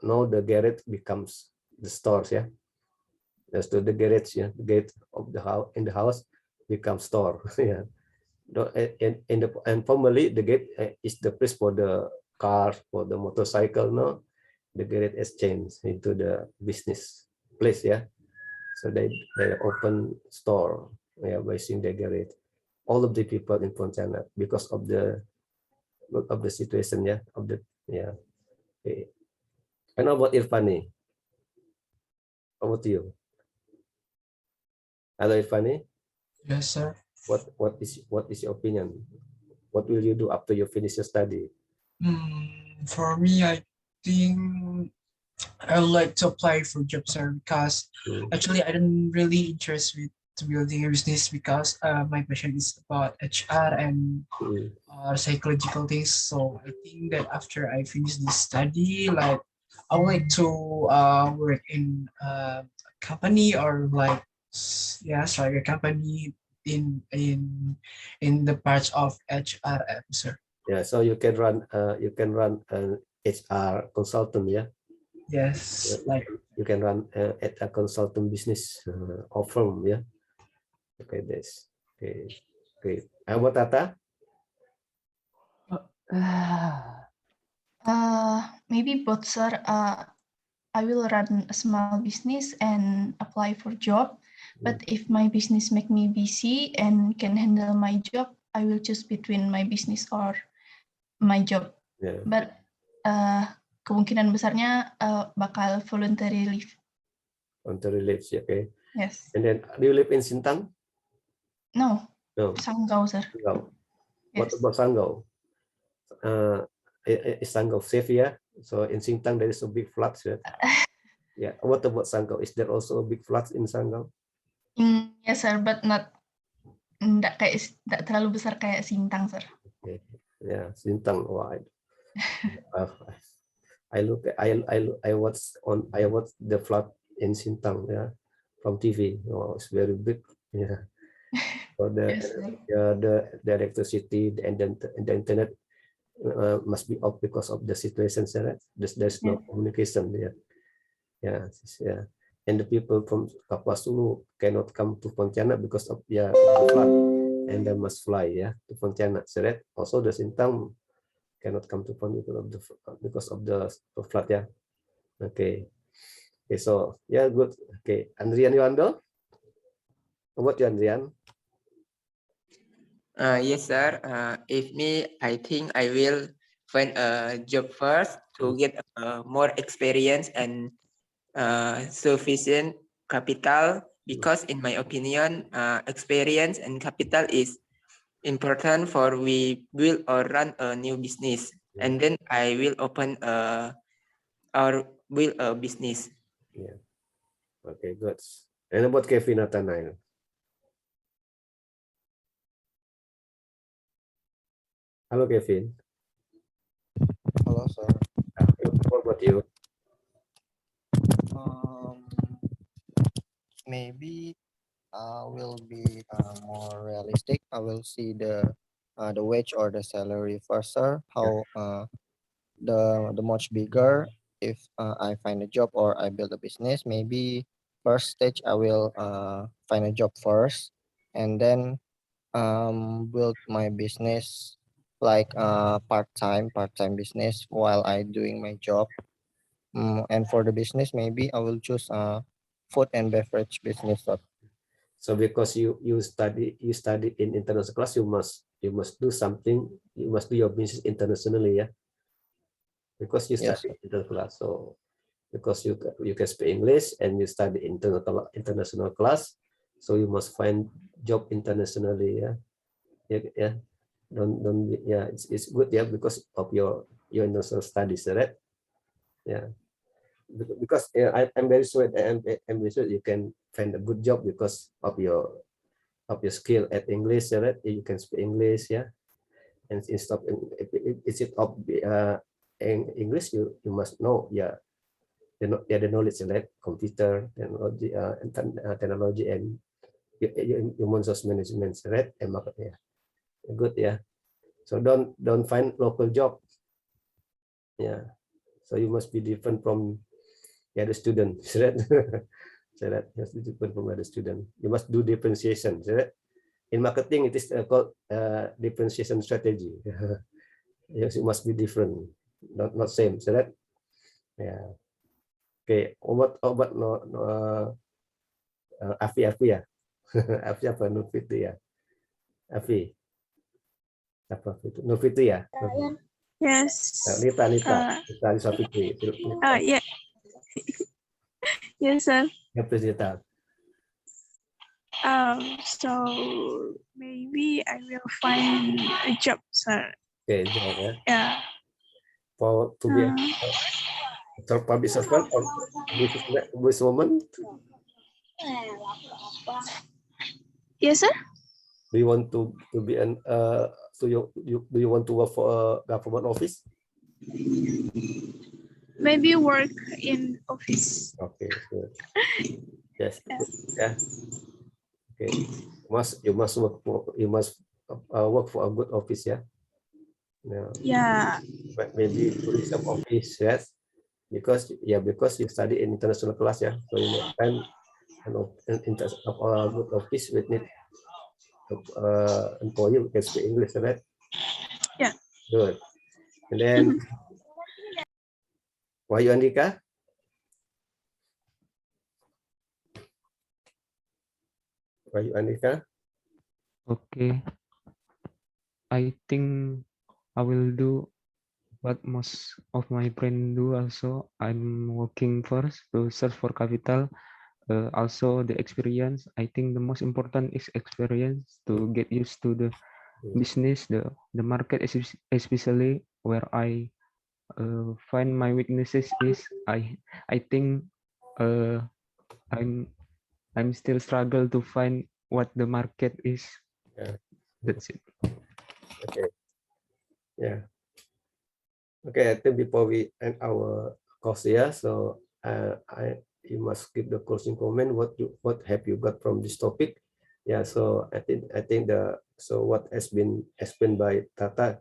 now the garage becomes the stores. Yeah. So the garage. Yeah. The gate of the house becomes store. Yeah. And formerly the gate is the place for the car, for the motorcycle. No, the garage has changed into the business place. Yeah. So they open store, yeah, by seeing the garage. All of the people in Pontianak because of the situation, yeah, Okay. And how about Irfani? How about you? Hello, Irfani. Yes, sir. What is your opinion? What will you do after you finish your study? For me, I think I would like to apply for jobs, sir, because actually I don't really interest with building a business because my passion is about HR and psychological things. So I think that after I finish this study, like I would like to work in a company or like start a company in the parts of HR, sir. Yeah, so you can run an HR consultant, yeah. Yes, like you can run at a consultant business or firm, yeah. Okay, this. Okay, great. How about Tata? Maybe both, sir. I will run a small business and apply for job. But if my business make me busy and can handle my job, I will choose between my business or my job. Yeah. But kemungkinan besarnya bakal voluntary leave. Voluntary leave, okay. Yes. And then, do you live in Sintang? No. No. Sanggau, sir. Sanggau. Yes. What about Sanggau? Is Sanggau safe, yeah? So in Sintang there is a big flood, right? Yeah. What about Sanggau? Is there also a big flood in Sanggau? Yes, sir, but nggak terlalu besar kayak Sintang, sir. Okay. Yeah, Sintang. Why? I look. I watch the flood in Sintang. Yeah, from TV. Oh, it's very big. Yeah. So Yes, the electricity and the internet must be off because of the situation. Right? There's no communication there. Yeah, yeah. And the people from Kapasulu cannot come to Pontianak because of the flood, and they must fly to Pontianak. So that also the Sintang cannot come to Pontianak because of the flood. Yeah. Okay. Okay. So yeah, good. Okay, Andrian Yuando. What you, Andrian? Yes, sir. If me, I think I will find a job first to get more experience and sufficient capital, because in my opinion, experience and capital is important for we build or run a new business, and then I will open or build a business. Yeah. Okay, good. And about Kevin Nathanael? Hello, Kevin. Hello, sir. What about you? Maybe will be more realistic. I will see the wage or the salary first, sir. How the much bigger if I find a job or I build a business. Maybe first stage I will find a job first, and then build my business like part-time business while I doing my job. And for the business, maybe I will choose food and beverage business. So because you study in international class, you must do something. You must do your business internationally, yeah. Because you Yes, study international class, so because you can speak English and you study international class, so you must find job internationally, yeah. Yeah. Don't yeah. It's good, yeah, because of your international studies, right? Yeah. Because I'm very sure I'm very sure you can find a good job because of your skill at English, right? You can speak English, yeah. And instead of English, you must know, yeah, the knowledge, like computer technology, technology and human resource management, right? And market, yeah, good, yeah. So don't find local job, yeah. So you must be different from the other student, right? So that has to be different from other student. You must do differentiation, right? In marketing, it is called differentiation strategy. Yes, it must be different, not same. So that, yeah. Okay. Obat no Afi ya. Afi apa Nufiti ya? Afi apa itu? Nufiti ya? Yes. Nita Safitri. Yeah. Yes, sir. Ya, please, Nita. So maybe I will find a job, sir. Okay, job, ya. Yeah. For to be a public servant or businesswoman. Yes, sir. Do you want to be an do you want to work for a government office? Maybe work in office. Okay, good. Yes, yeah. Okay, you must work for a good office, yeah. Yeah. Maybe tourism office, yes. Because you study in international class, yeah. So you must find in good office with need employee who can speak English, right? Yeah. Good. And then Wahyu Andika? Wahyu Andika? Okay. I think I will do what most of my friends do also. I'm working first to search for capital. Also the experience. I think the most important is experience to get used to the business, the market, especially where I find my weaknesses is I think I'm still struggle to find what the market is. Yeah. That's it. Okay. Yeah. Okay. I think before we end our course here, so you must give the closing comment. What have you got from this topic? Yeah. So I think what has been explained by Tata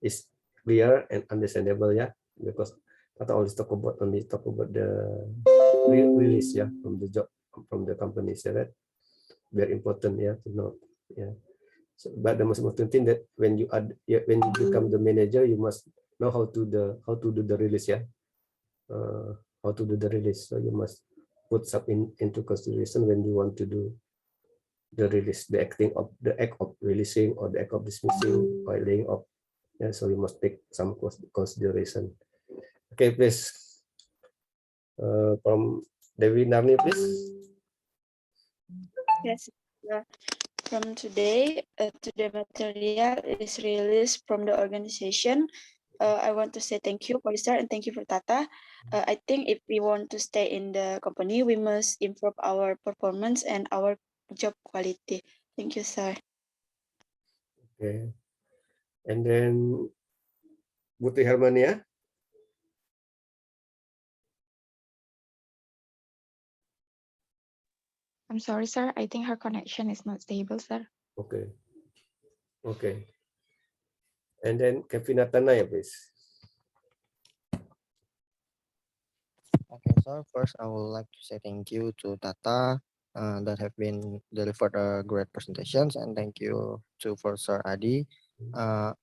is clear and understandable. Yeah, because Tata always talk about the release, yeah, from the job, from the company. So that very important, yeah, to know. Yeah. So, but the most important thing that when you become the manager, you must know how to do the release, yeah. How to do the release. So you must put some into consideration when you want to do the release, the act of releasing or the act of dismissing or laying off. Yeah, so you must take some consideration. Okay, please. From Devi Narni, please. Yes. From today material is released from the organization. I want to say thank you for Sir and thank you for Tata. I think if we want to stay in the company, we must improve our performance and our job quality. Thank you, sir. Okay. And then Buti Hermania. I'm sorry, sir. I think her connection is not stable, sir. Okay. Okay. And then Kevin Tanaya, please. Okay, so first I would like to say thank you to Tata that have been delivered a great presentations, and thank you to for Sir Adi.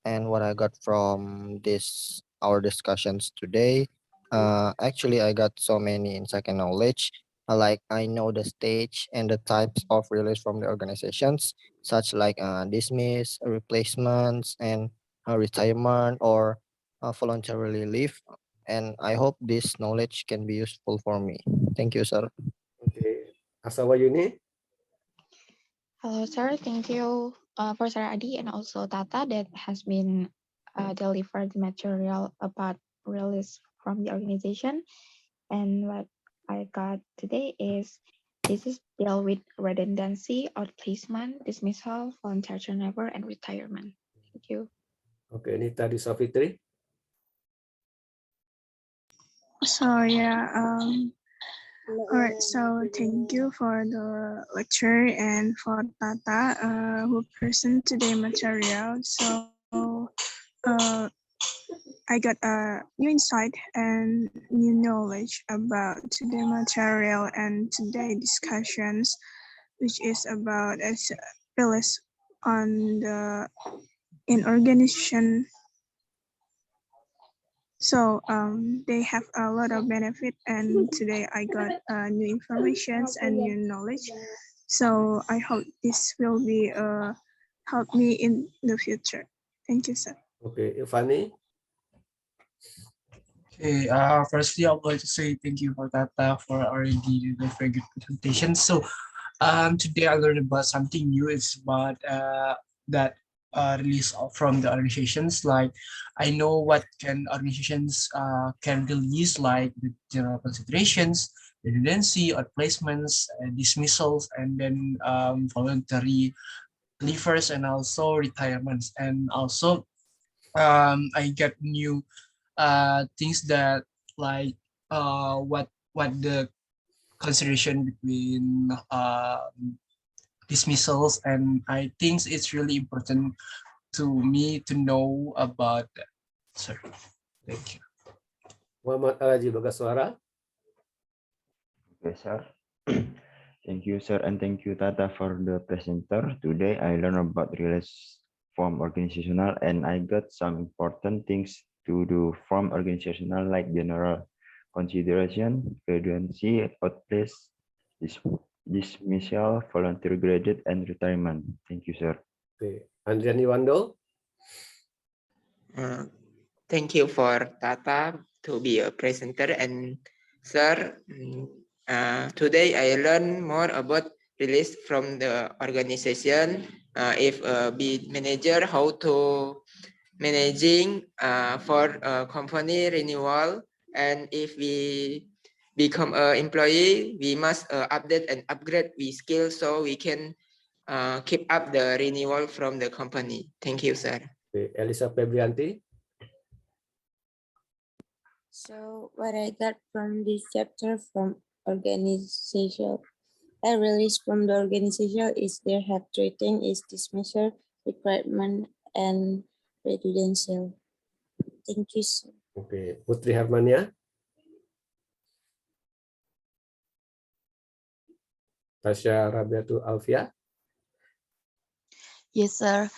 And what I got from this our discussions today, actually I got so many insight and knowledge. Like I know the stage and the types of release from the organizations, such like dismiss, replacements, and retirement or voluntarily leave, and I hope this knowledge can be useful for me. Thank you, sir. Okay. Asawayuni. Hello, sir. Thank you for Sir Adi and also Tata that has been delivered the material about release from the organization. And what I got today is this is deal with redundancy, outplacement, dismissal, voluntary turnover, and retirement. Thank you. Okay, Nita Disafitri. So yeah, all right. So thank you for the lecture and for Tata who present today material. So I got a new insight and new knowledge about today material and today discussions, which is about as release on the in organization. So they have a lot of benefit, and today I got new informations and new knowledge. So I hope this will be help me in the future. Thank you, sir. Okay, Fanny. Okay, firstly, I would like to say thank you for Tata for already the very good presentation. So, today I learned about something new. It's about that release from the organizations. Like, I know what can organizations can release, like the general considerations, redundancy, or placements, dismissals, and then voluntary leavers, and also retirements, and also I get new things that like what the consideration between dismissals, and I think it's really important to me to know about that. Sorry, thank you. Muhammad Alaji Bagaswara. Okay, sir. Thank you, sir, and thank you, Tata, for the presenter. Today, I learned about release from organizational, and I got some important things to do from organizational, like general consideration, redundancy, outplace, dismissal, voluntary graded, and retirement. Thank you, sir. Okay, Andriani Wando. Thank you for Tata to be a presenter, and sir, today I learned more about release from the organization. If be manager, how to managing for company renewal. And if we become an employee, we must update and upgrade we skills so we can keep up the renewal from the company. Thank you, sir. Okay, Elisa Febrianti. So what I got from this chapter from organization, I released from the organization is their have three things is dismissal, requirement, and redundancy. Thank you, sir. Okay, Putri Harmania. Tasya Rabiatu Alfia. Yes, sir.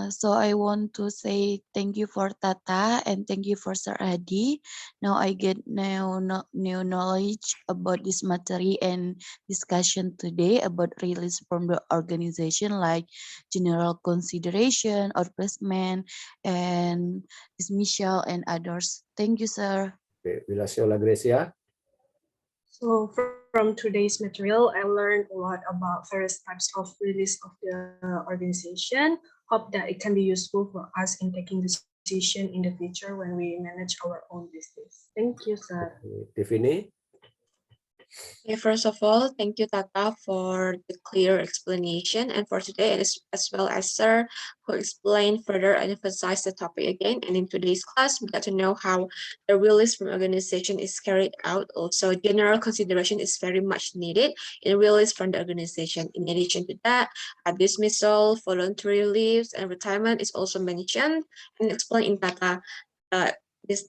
So I want to say thank you for Tata and thank you for Sir Adi. Now I get new knowledge about this material and discussion today about release from the organization like general consideration, outplacement, and dismissal and others. Thank you, sir. Okay, Vilasio Lagresia. So from today's material, I learned a lot about various types of release of the organization. Hope that it can be useful for us in taking decision in the future when we manage our own business. Thank you, sir. Tiffany. Okay, first of all, thank you, Tata, for the clear explanation and for today, and as well as Sir, who explained further and emphasized the topic again. And in today's class, we got to know how the release from organization is carried out. Also, general consideration is very much needed in release from the organization. In addition to that, dismissal, voluntary leaves, and retirement is also mentioned and explained in Tata. This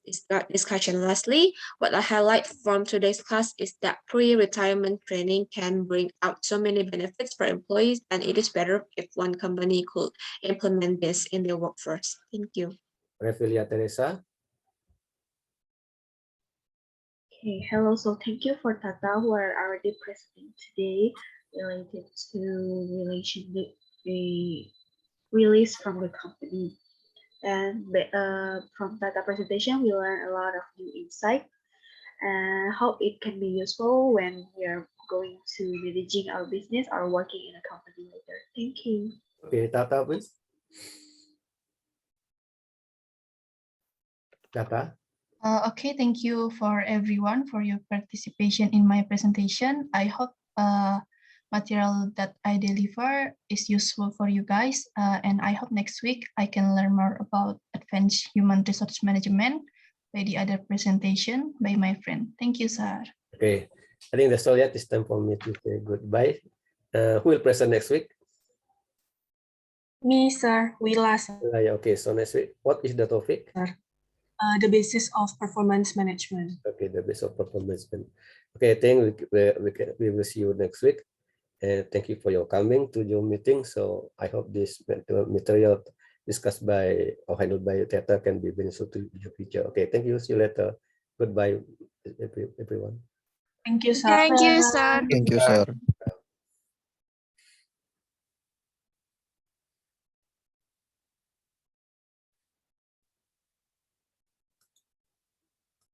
discussion. Lastly, what I highlight from today's class is that pre-retirement training can bring out so many benefits for employees, and it is better if one company could implement this in their workforce. Thank you. Revelia Teresa. Okay, hello. So thank you for Tata who are already presenting today related to the release from the company. And from Tata presentation, we learned a lot of new insight and hope it can be useful when we are going to managing our business or working in a company later. Thank you. Okay, Tata, please. Tata. Okay, thank you for everyone for your participation in my presentation. I hope material that I deliver is useful for you guys. And I hope next week I can learn more about advanced human resource management by the other presentation by my friend. Thank you, sir. Okay, I think that's all yet. It's time for me to say goodbye. Who will present next week? Me, sir. Willa, sir. Yeah, okay, so next week, what is the topic? The basis of performance management. Okay, the basis of performance management. Okay, I think we will see you next week. And thank you for your coming to your meeting. So I hope this material discussed by or handled by TATA can be beneficial to your future. Okay, thank you. See you later. Goodbye, everyone. Thank you, sir. Thank you, sir. Thank you, sir.